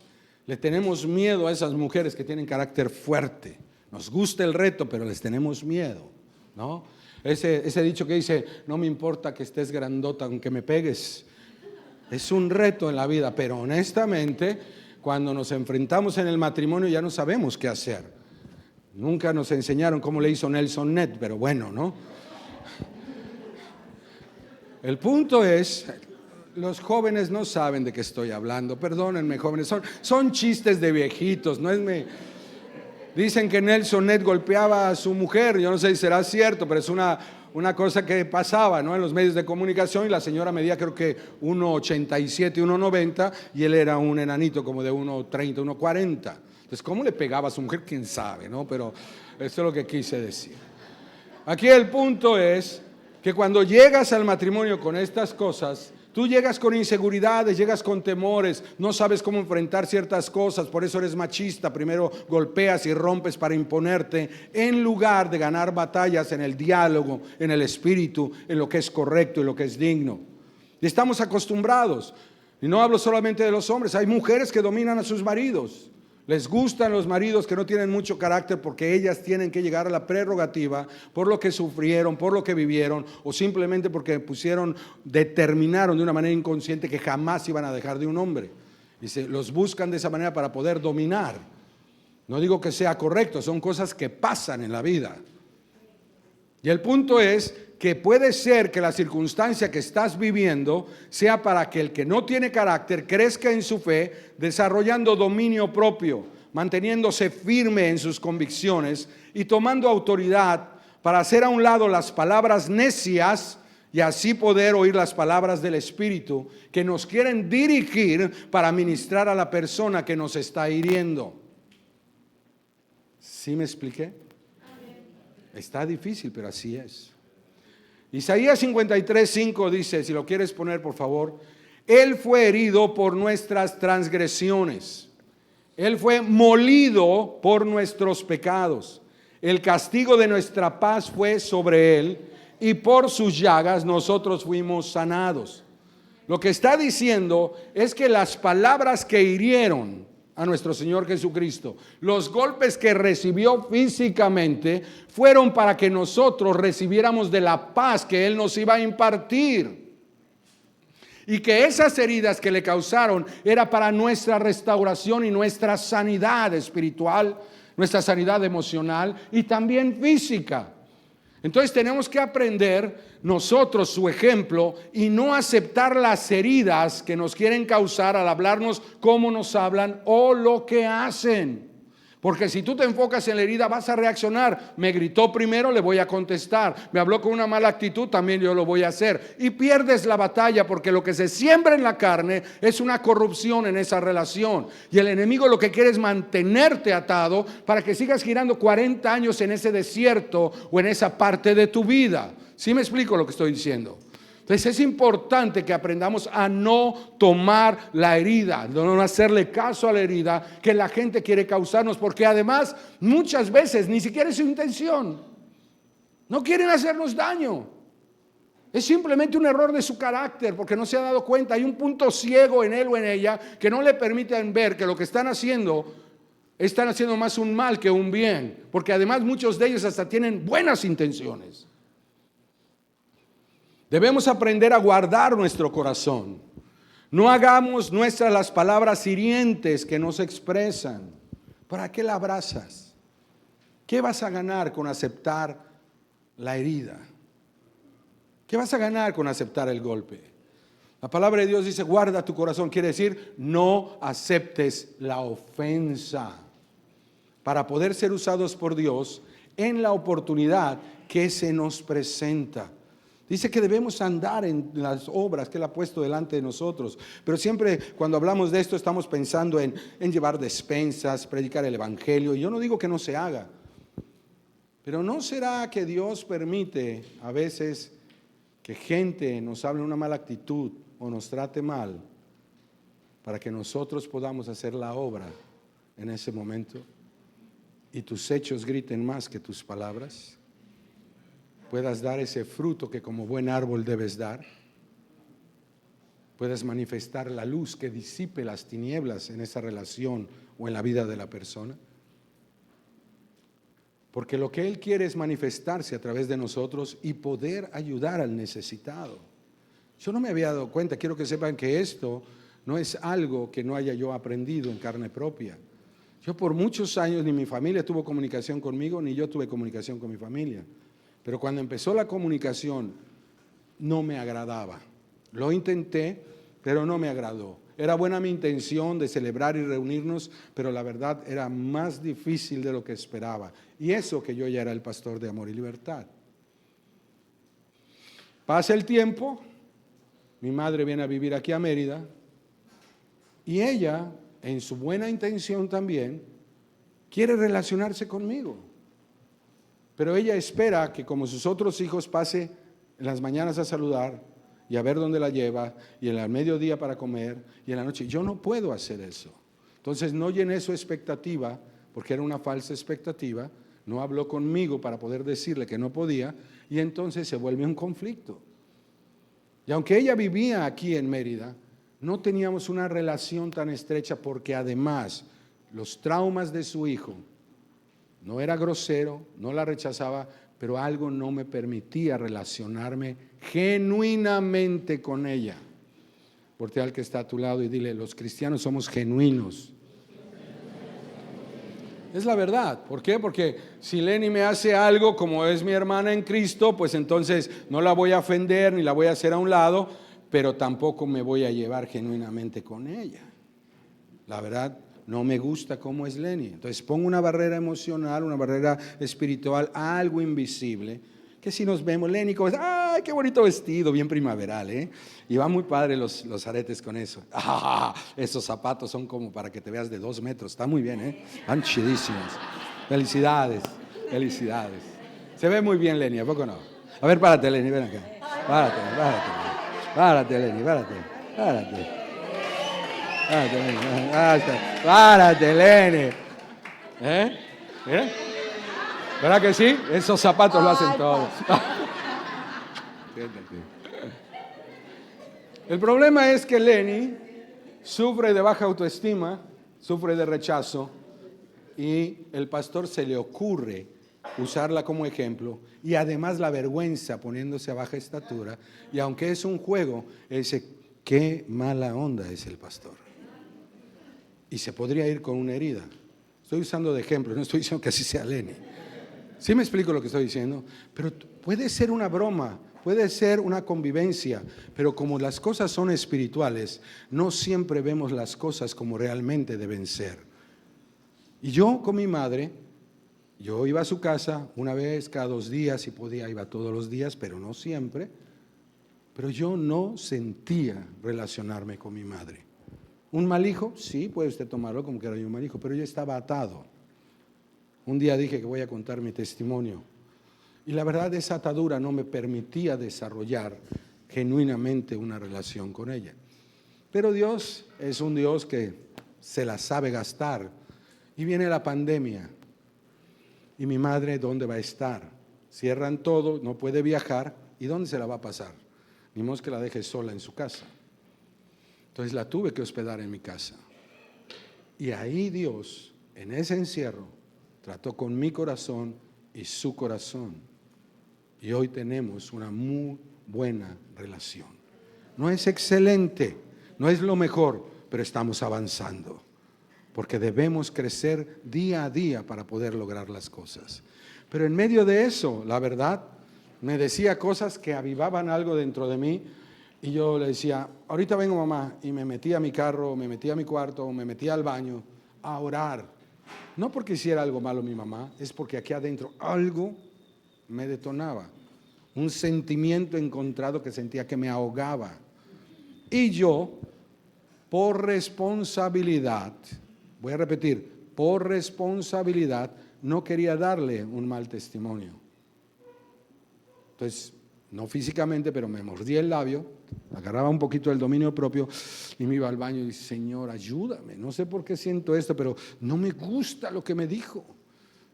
Le tenemos miedo a esas mujeres que tienen carácter fuerte. Nos gusta el reto, pero les tenemos miedo, ¿no? Ese dicho que dice, no me importa que estés grandota aunque me pegues. Es un reto en la vida, pero honestamente, cuando nos enfrentamos en el matrimonio ya no sabemos qué hacer. Nunca nos enseñaron cómo le hizo Nelson Ned, pero bueno, ¿no? El punto es, los jóvenes no saben de qué estoy hablando, perdónenme jóvenes, son chistes de viejitos, no es Dicen que Nelson Ned golpeaba a su mujer, yo no sé si será cierto, pero es una cosa que pasaba, ¿no? En los medios de comunicación, y la señora medía creo que 1,87, 1,90 y él era un enanito como de 1,30, 1,40. Entonces, ¿cómo le pegaba a su mujer? ¿Quién sabe, no? Pero eso es lo que quise decir. Aquí el punto es que cuando llegas al matrimonio con estas cosas, Tú llegas con inseguridades, llegas con temores, no sabes cómo enfrentar ciertas cosas, por eso eres machista. Primero golpeas y rompes para imponerte, en lugar de ganar batallas en el diálogo, en el espíritu, en lo que es correcto y lo que es digno. Y estamos acostumbrados, y no hablo solamente de los hombres, hay mujeres que dominan a sus maridos. Les gustan los maridos que no tienen mucho carácter porque ellas tienen que llegar a la prerrogativa por lo que sufrieron, por lo que vivieron o simplemente porque determinaron de una manera inconsciente que jamás iban a dejar de un hombre. Y los buscan de esa manera para poder dominar. No digo que sea correcto, son cosas que pasan en la vida. Y el punto es que puede ser que la circunstancia que estás viviendo sea para que el que no tiene carácter crezca en su fe, desarrollando dominio propio, manteniéndose firme en sus convicciones y tomando autoridad para hacer a un lado las palabras necias y así poder oír las palabras del Espíritu que nos quieren dirigir para ministrar a la persona que nos está hiriendo. ¿Sí me expliqué? Está difícil, pero así es. Isaías 53:5 dice, si lo quieres poner por favor, Él fue herido por nuestras transgresiones, Él fue molido por nuestros pecados, el castigo de nuestra paz fue sobre Él y por sus llagas nosotros fuimos sanados. Lo que está diciendo es que las palabras que hirieron a nuestro Señor Jesucristo, los golpes que recibió físicamente fueron para que nosotros recibiéramos de la paz que Él nos iba a impartir. Y que esas heridas que le causaron era para nuestra restauración y nuestra sanidad espiritual, nuestra sanidad emocional y también física. Entonces tenemos que aprender nosotros su ejemplo y no aceptar las heridas que nos quieren causar al hablarnos cómo nos hablan o lo que hacen. Porque si tú te enfocas en la herida vas a reaccionar. Me gritó primero, le voy a contestar. Me habló con una mala actitud, también yo lo voy a hacer. Y pierdes la batalla porque lo que se siembra en la carne es una corrupción en esa relación. Y el enemigo lo que quiere es mantenerte atado para que sigas girando 40 años en ese desierto o en esa parte de tu vida. ¿Sí me explico lo que estoy diciendo? Entonces es importante que aprendamos a no tomar la herida, no hacerle caso a la herida que la gente quiere causarnos, porque además muchas veces ni siquiera es su intención. No quieren hacernos daño. Es simplemente un error de su carácter porque no se ha dado cuenta. Hay un punto ciego en él o en ella que no le permiten ver que lo que están haciendo más un mal que un bien, porque además muchos de ellos hasta tienen buenas intenciones. Debemos aprender a guardar nuestro corazón. No hagamos nuestras las palabras hirientes que nos expresan. ¿Para qué la abrazas? ¿Qué vas a ganar con aceptar la herida? ¿Qué vas a ganar con aceptar el golpe? La palabra de Dios dice, guarda tu corazón. Quiere decir, no aceptes la ofensa para poder ser usados por Dios en la oportunidad que se nos presenta. Dice que debemos andar en las obras que Él ha puesto delante de nosotros. Pero siempre cuando hablamos de esto estamos pensando en llevar despensas, predicar el evangelio. Y yo no digo que no se haga. Pero ¿no será que Dios permite a veces que gente nos hable una mala actitud o nos trate mal para que nosotros podamos hacer la obra en ese momento y tus hechos griten más que tus palabras? Puedas dar ese fruto que como buen árbol debes dar. Puedas manifestar la luz que disipe las tinieblas en esa relación o en la vida de la persona. Porque lo que Él quiere es manifestarse a través de nosotros y poder ayudar al necesitado. Yo no me había dado cuenta, quiero que sepan que esto no es algo que no haya yo aprendido en carne propia. Yo por muchos años ni mi familia tuvo comunicación conmigo, ni yo tuve comunicación con mi familia. Pero cuando empezó la comunicación, no me agradaba. Lo intenté, pero no me agradó. Era buena mi intención de celebrar y reunirnos, pero la verdad era más difícil de lo que esperaba. Y eso que yo ya era el pastor de Amor y Libertad. Pasa el tiempo, mi madre viene a vivir aquí a Mérida, y ella, en su buena intención también, quiere relacionarse conmigo. Pero ella espera que como sus otros hijos pase en las mañanas a saludar y a ver dónde la lleva, y en el mediodía para comer, y en la noche. Yo no puedo hacer eso. Entonces no llené su expectativa, porque era una falsa expectativa, no habló conmigo para poder decirle que no podía, y entonces se vuelve un conflicto. Y aunque ella vivía aquí en Mérida, no teníamos una relación tan estrecha porque además los traumas de su hijo, no era grosero, no la rechazaba, pero algo no me permitía relacionarme genuinamente con ella. Voltea al que está a tu lado y dile, los cristianos somos genuinos. Es la verdad. ¿Por qué? Porque si Lenny me hace algo como es mi hermana en Cristo, pues entonces no la voy a ofender ni la voy a hacer a un lado, pero tampoco me voy a llevar genuinamente con ella. La verdad, no me gusta cómo es Lenny. Entonces pongo una barrera emocional, una barrera espiritual, algo invisible, que si nos vemos, Lenny, como es, ¡ay, qué bonito vestido! Bien primaveral, ¿eh? Y van muy padres los aretes con eso. ¡Ah! Esos zapatos son como para que te veas de 2 metros. Está muy bien, ¿eh? Están chidísimos. Felicidades, felicidades. Se ve muy bien, Lenny, ¿a poco no? A ver, párate, Lenny, ven acá. Párate, Lenny, párate. Párate, Lenny. ¿Eh? ¿Mira? ¿Verdad que sí? Esos zapatos lo hacen todo. El problema es que Lenny sufre de baja autoestima, sufre de rechazo, y el pastor se le ocurre usarla como ejemplo, y además la vergüenza poniéndose a baja estatura, y aunque es un juego, él dice, qué mala onda es el pastor. Y se podría ir con una herida. Estoy usando de ejemplo, no estoy diciendo que así sea Lenny. ¿Sí me explico lo que estoy diciendo? Pero puede ser una broma, puede ser una convivencia, pero como las cosas son espirituales, no siempre vemos las cosas como realmente deben ser. Y yo con mi madre, yo iba a su casa una vez cada 2 días, si podía iba todos los días, pero no siempre. Pero yo no sentía relacionarme con mi madre. ¿Un mal hijo? Sí, puede usted tomarlo como que era yo un mal hijo, pero yo estaba atado. Un día dije que voy a contar mi testimonio. Y la verdad, esa atadura no me permitía desarrollar genuinamente una relación con ella. Pero Dios es un Dios que se la sabe gastar. Y viene la pandemia. ¿Y mi madre dónde va a estar? Cierran todo, no puede viajar. ¿Y dónde se la va a pasar? Ni modo que la deje sola en su casa. Entonces la tuve que hospedar en mi casa. Y ahí Dios, en ese encierro, trató con mi corazón y su corazón. Y hoy tenemos una muy buena relación. No es excelente, no es lo mejor, pero estamos avanzando. Porque debemos crecer día a día para poder lograr las cosas. Pero en medio de eso, la verdad, me decía cosas que avivaban algo dentro de mí. Y yo le decía, ahorita vengo mamá, y me metí a mi carro, me metí a mi cuarto, me metí al baño a orar. No porque hiciera algo malo mi mamá, es porque aquí adentro algo me detonaba. Un sentimiento encontrado que sentía que me ahogaba. Y yo, por responsabilidad, voy a repetir, por responsabilidad, no quería darle un mal testimonio. Entonces, no físicamente, pero me mordía el labio, agarraba un poquito del dominio propio y me iba al baño y dije, Señor, ayúdame, no sé por qué siento esto, pero no me gusta lo que me dijo.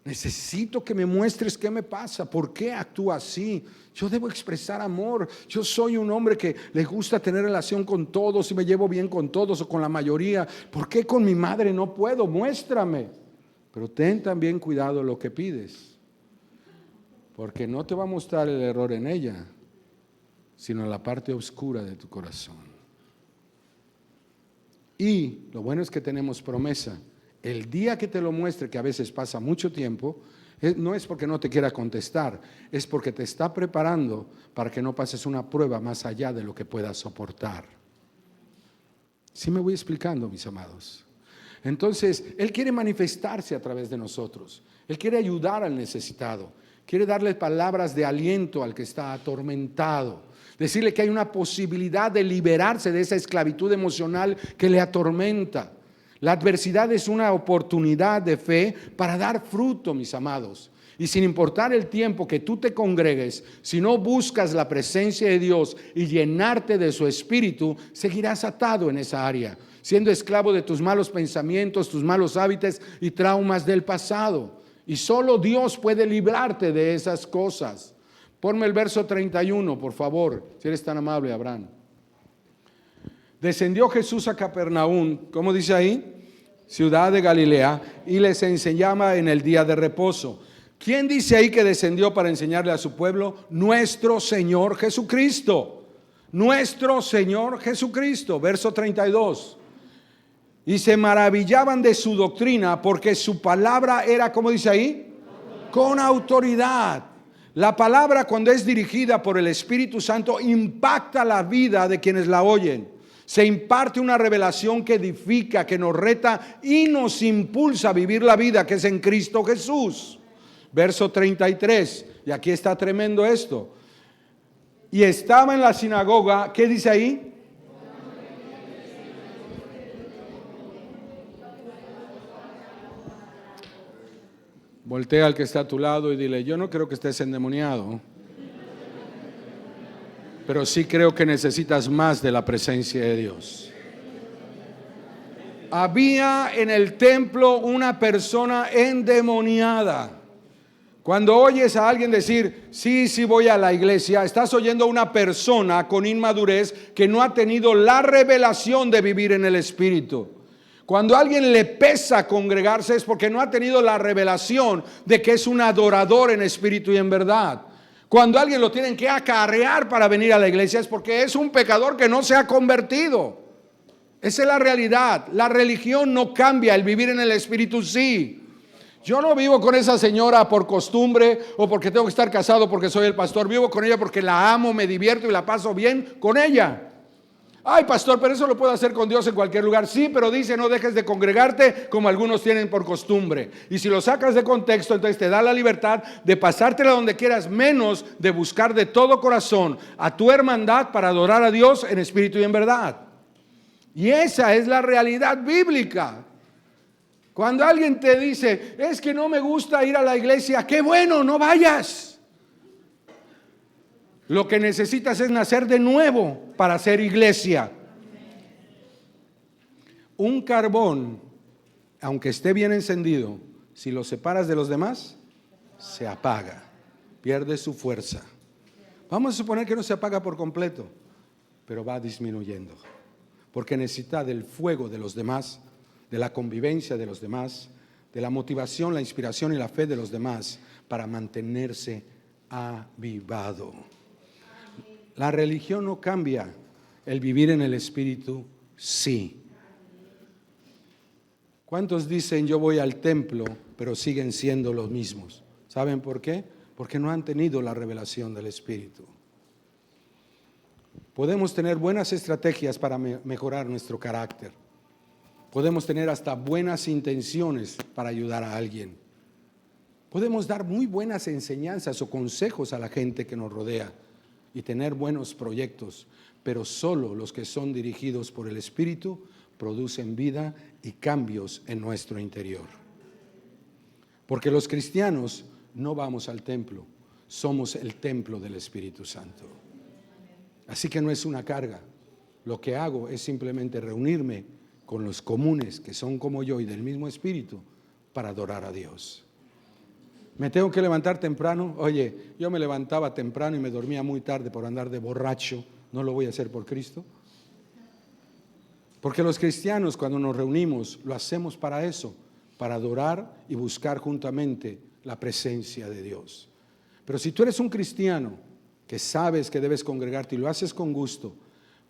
Necesito que me muestres qué me pasa, por qué actúa así. Yo debo expresar amor. Yo soy un hombre que le gusta tener relación con todos y me llevo bien con todos o con la mayoría. ¿Por qué con mi madre no puedo? Muéstrame. Pero ten también cuidado lo que pides, porque no te va a mostrar el error en ella, sino en la parte oscura de tu corazón. Y lo bueno es que tenemos promesa. El día que te lo muestre, que a veces pasa mucho tiempo, no es porque no te quiera contestar, es porque te está preparando para que no pases una prueba más allá de lo que puedas soportar. ¿Sí me voy explicando, mis amados? Entonces, Él quiere manifestarse a través de nosotros. Él quiere ayudar al necesitado. Quiere darle palabras de aliento al que está atormentado. Decirle que hay una posibilidad de liberarse de esa esclavitud emocional que le atormenta. La adversidad es una oportunidad de fe para dar fruto, mis amados. Y sin importar el tiempo que tú te congregues, si no buscas la presencia de Dios y llenarte de su espíritu, seguirás atado en esa área, siendo esclavo de tus malos pensamientos, tus malos hábitos y traumas del pasado. Y solo Dios puede librarte de esas cosas. Ponme el verso 31, por favor, si eres tan amable, Abraham. Descendió Jesús a Capernaum, ¿cómo dice ahí? Ciudad de Galilea, y les enseñaba en el día de reposo. ¿Quién dice ahí que descendió para enseñarle a su pueblo? Nuestro Señor Jesucristo. Nuestro Señor Jesucristo. Verso 32. Y se maravillaban de su doctrina, porque su palabra era, ¿cómo dice ahí? Con autoridad. La palabra, cuando es dirigida por el Espíritu Santo, impacta la vida de quienes la oyen. Se imparte una revelación que edifica, que nos reta y nos impulsa a vivir la vida que es en Cristo Jesús. Verso 33, y aquí está tremendo esto. Y estaba en la sinagoga, ¿qué dice ahí? Voltea al que está a tu lado y dile: yo no creo que estés endemoniado, pero sí creo que necesitas más de la presencia de Dios. Había en el templo una persona endemoniada. Cuando oyes a alguien decir, sí, sí voy a la iglesia, estás oyendo a una persona con inmadurez que no ha tenido la revelación de vivir en el Espíritu. Cuando a alguien le pesa congregarse es porque no ha tenido la revelación de que es un adorador en espíritu y en verdad. Cuando a alguien lo tienen que acarrear para venir a la iglesia es porque es un pecador que no se ha convertido. Esa es la realidad. La religión no cambia, el vivir en el Espíritu sí. Yo no vivo con esa señora por costumbre o porque tengo que estar casado porque soy el pastor. Vivo con ella porque la amo, me divierto y la paso bien con ella. Ay, pastor, pero eso lo puedo hacer con Dios en cualquier lugar. Sí, pero dice, no dejes de congregarte como algunos tienen por costumbre. Y si lo sacas de contexto, entonces te da la libertad de pasártela donde quieras, menos de buscar de todo corazón a tu hermandad para adorar a Dios en espíritu y en verdad. Y esa es la realidad bíblica. Cuando alguien te dice, es que no me gusta ir a la iglesia, qué bueno, no vayas. Lo que necesitas es nacer de nuevo para ser iglesia. Un carbón, aunque esté bien encendido, si lo separas de los demás, se apaga, pierde su fuerza. Vamos a suponer que no se apaga por completo, pero va disminuyendo, porque necesita del fuego de los demás, de la convivencia de los demás, de la motivación, la inspiración y la fe de los demás para mantenerse avivado. La religión no cambia, el vivir en el Espíritu sí. ¿Cuántos dicen yo voy al templo, pero siguen siendo los mismos? ¿Saben por qué? Porque no han tenido la revelación del Espíritu. Podemos tener buenas estrategias para mejorar nuestro carácter. Podemos tener hasta buenas intenciones para ayudar a alguien. Podemos dar muy buenas enseñanzas o consejos a la gente que nos rodea y tener buenos proyectos, pero solo los que son dirigidos por el Espíritu producen vida y cambios en nuestro interior. Porque los cristianos no vamos al templo, somos el templo del Espíritu Santo. Así que no es una carga. Lo que hago es simplemente reunirme con los comunes que son como yo y del mismo espíritu para adorar a Dios. ¿Me tengo que levantar temprano? Oye, yo me levantaba temprano y me dormía muy tarde por andar de borracho. ¿No lo voy a hacer por Cristo? Porque los cristianos, cuando nos reunimos, lo hacemos para eso, para adorar y buscar juntamente la presencia de Dios. Pero si tú eres un cristiano que sabes que debes congregarte y lo haces con gusto,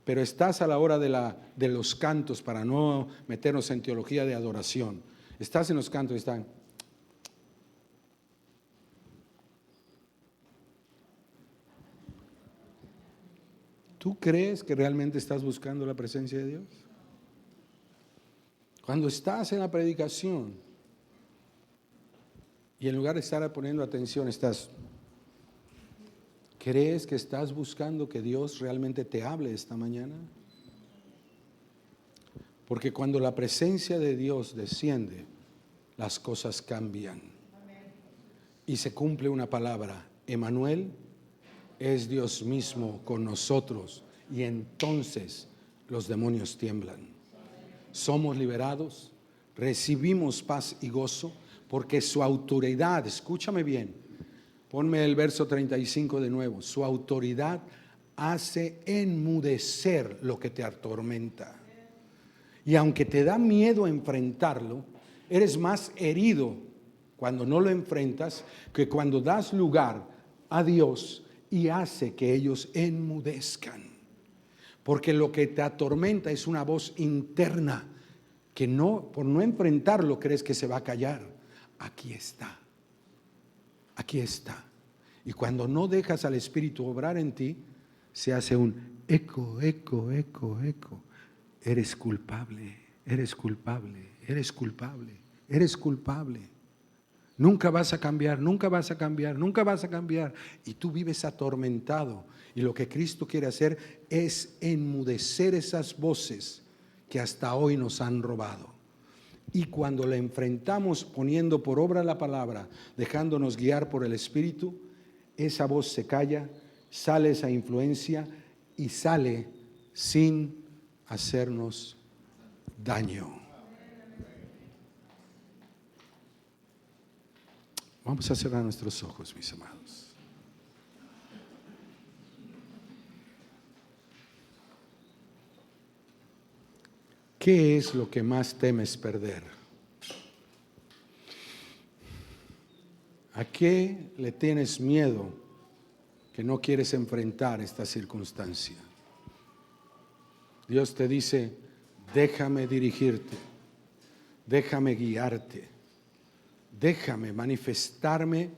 pero estás a la hora de los cantos, para no meternos en teología de adoración, estás en los cantos y están. ¿Tú crees que realmente estás buscando la presencia de Dios? Cuando estás en la predicación y en lugar de estar poniendo atención, ¿crees que estás buscando que Dios realmente te hable esta mañana? Porque cuando la presencia de Dios desciende, las cosas cambian. y se cumple una palabra: Emmanuel, es Dios mismo con nosotros. Y entonces los demonios tiemblan. Somos liberados, recibimos paz y gozo, porque su autoridad, escúchame bien, ponme el verso 35 de nuevo, su autoridad hace enmudecer lo que te atormenta. Y aunque te da miedo enfrentarlo, eres más herido cuando no lo enfrentas que cuando das lugar a Dios y hace que ellos enmudezcan. Porque lo que te atormenta es una voz interna que no, por no enfrentarlo, crees que se va a callar. Aquí está, aquí está. Y cuando no dejas al Espíritu obrar en ti, se hace un eco, eco, eco, eco. Eres culpable, eres culpable, eres culpable, eres culpable. Nunca vas a cambiar, nunca vas a cambiar, nunca vas a cambiar. Y tú vives atormentado. Y lo que Cristo quiere hacer es enmudecer esas voces que hasta hoy nos han robado. Y cuando la enfrentamos poniendo por obra la palabra, dejándonos guiar por el Espíritu, esa voz se calla, sale esa influencia y sale sin hacernos daño. Vamos a cerrar nuestros ojos, mis amados. ¿Qué es lo que más temes perder? ¿A qué le tienes miedo que no quieres enfrentar esta circunstancia? Dios te dice: déjame dirigirte, déjame guiarte, déjame manifestarme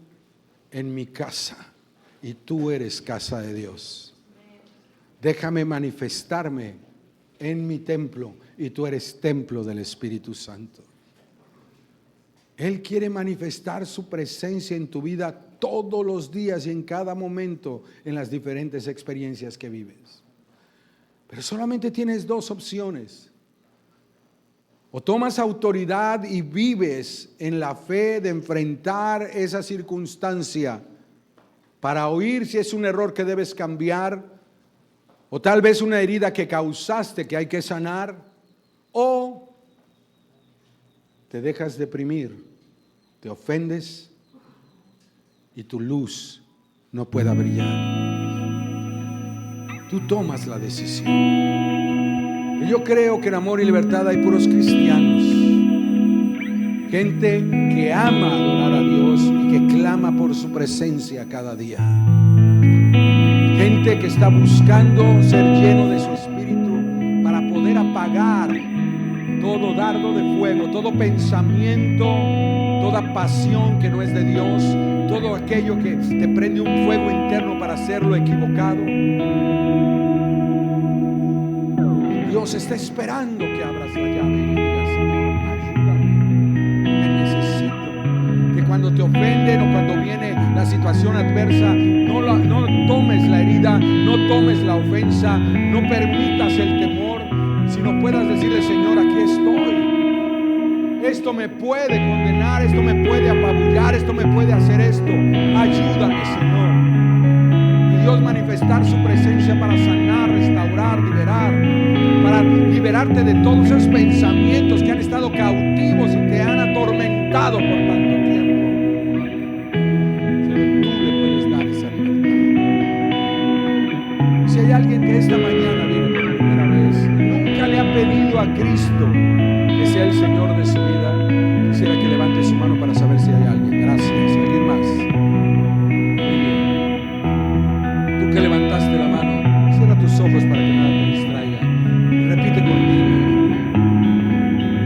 en mi casa, y tú eres casa de Dios. Déjame manifestarme en mi templo, y tú eres templo del Espíritu Santo. Él quiere manifestar su presencia en tu vida todos los días y en cada momento en las diferentes experiencias que vives. Pero solamente tienes dos opciones: o tomas autoridad y vives en la fe de enfrentar esa circunstancia para oír si es un error que debes cambiar, o tal vez una herida que causaste que hay que sanar, o te dejas deprimir, te ofendes y tu luz no pueda brillar. Tú tomas la decisión. Y yo creo que en Amor y Libertad hay puros cristianos, gente que ama adorar a Dios y que clama por su presencia cada día. Gente que está buscando ser lleno de su espíritu para poder apagar todo dardo de fuego, todo pensamiento, toda pasión que no es de Dios, todo aquello que te prende un fuego interno para hacerlo equivocado. Dios está esperando que abras la llave y le digas: Señor, ayúdame, te necesito. Que cuando te ofenden o cuando viene la situación adversa, no tomes la herida, no tomes la ofensa, no permitas el temor, sino puedas decirle: Señor, aquí estoy. Esto me puede condenar, esto me puede apabullar, esto me puede hacer esto. Ayúdame, Señor. Y Dios manifestar su presencia para sanar, restaurar, liberar, para liberarte de todos esos pensamientos que han estado cautivos y te han atormentado por tanto tiempo. Señor, tú le puedes dar esa libertad. Si hay alguien que esta mañana viene por primera vez y nunca le ha pedido a Cristo que sea el Señor de su vida, quisiera que levante su mano para saber si hay alguien. Gracias. ¿Alguien más? Muy bien. Tú que levantaste la mano, cierra tus ojos para que nada te distraiga y repite conmigo.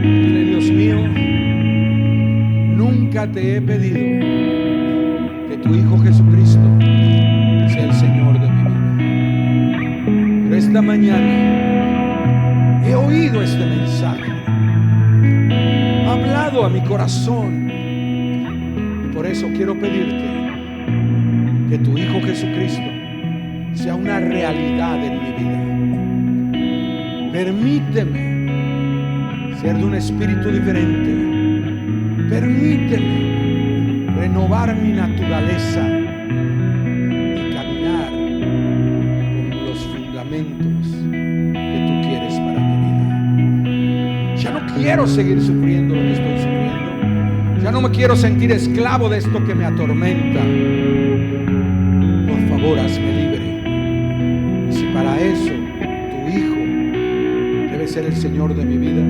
Dile: Dios mío, nunca te he pedido que tu Hijo Jesucristo sea el Señor de mi vida, pero esta mañana he oído este mensaje, ha hablado a mi corazón, y por eso quiero pedirte que tu Hijo Jesucristo sea una realidad en mi vida. Permíteme ser de un espíritu diferente. Permíteme renovar mi naturaleza y caminar con los fundamentos que tú quieres para mi vida. Ya no quiero seguir sufriendo lo que estoy sufriendo. Ya no me quiero sentir esclavo de esto que me atormenta. Por favor, hazme libre. Y si para eso tu Hijo debe ser el Señor de mi vida,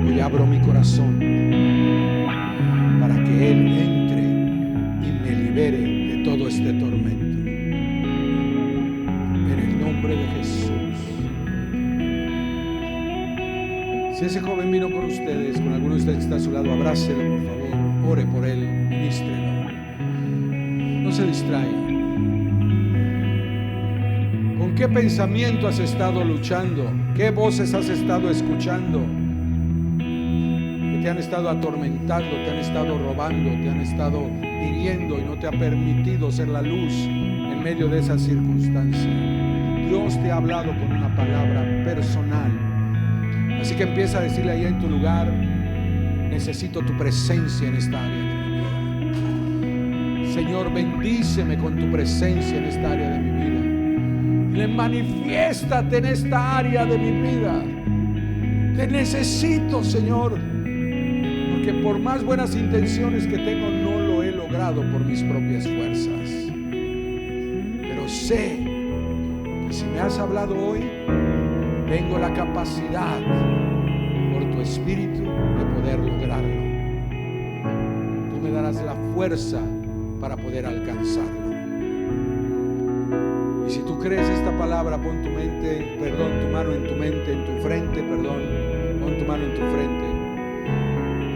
hoy abro mi corazón para que Él entre y me libere de todo este tormento. En el nombre de Jesús. Si ese joven vino con ustedes, con alguno de ustedes que está a su lado, abrácelo por favor, ore por él, ministrelo. No se distraiga. ¿Con qué pensamiento has estado luchando? ¿Qué voces has estado escuchando? Que te han estado atormentando, te han estado robando, te han estado hiriendo y no te ha permitido ser la luz en medio de esa circunstancia. Dios te ha hablado con una palabra personal. Así que empieza a decirle ahí en tu lugar: necesito tu presencia en esta área de mi vida. Señor, bendíceme con tu presencia en esta área de mi vida. Le manifiéstate en esta área de mi vida. Te necesito, Señor, porque por más buenas intenciones que tengo, no lo he logrado por mis propias fuerzas. Pero sé que si me has hablado hoy, tengo la capacidad por tu Espíritu de poder lograrlo. Tú me darás la fuerza para poder alcanzarlo. Y si tú crees esta palabra, pon tu mano en tu mente, en tu frente, pon tu mano en tu frente.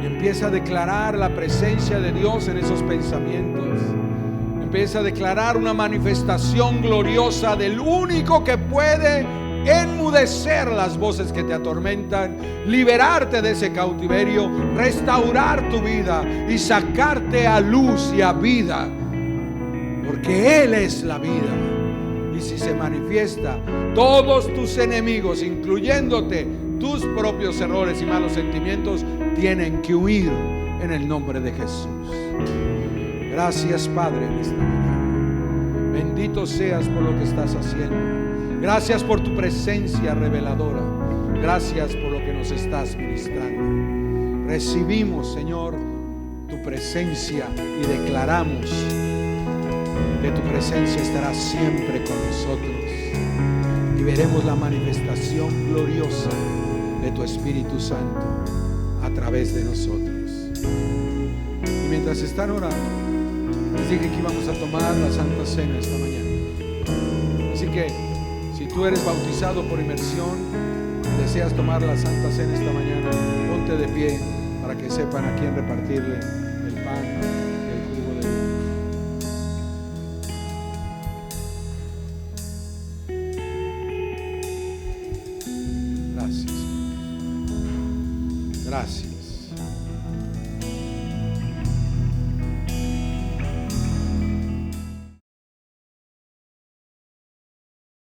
Y empieza a declarar la presencia de Dios en esos pensamientos. Empieza a declarar una manifestación gloriosa del único que puede enmudecer las voces que te atormentan, liberarte de ese cautiverio, restaurar tu vida y sacarte a luz y a vida, porque Él es la vida. Y si se manifiesta, todos tus enemigos, incluyéndote tus propios errores y malos sentimientos, tienen que huir en el nombre de Jesús. Gracias, Padre, en esta mañana. Bendito seas por lo que estás haciendo. Gracias por tu presencia reveladora. Gracias por lo que nos estás ministrando. Recibimos, Señor, tu presencia y declaramos que tu presencia estará siempre con nosotros y veremos la manifestación gloriosa de tu Espíritu Santo a través de nosotros. Y mientras están orando, les dije que íbamos a tomar la Santa Cena esta mañana. Así que si tú eres bautizado por inmersión, deseas tomar la Santa Cena esta mañana, ponte de pie para que sepan a quién repartirle el pan y el jugo de vida. Gracias. Gracias.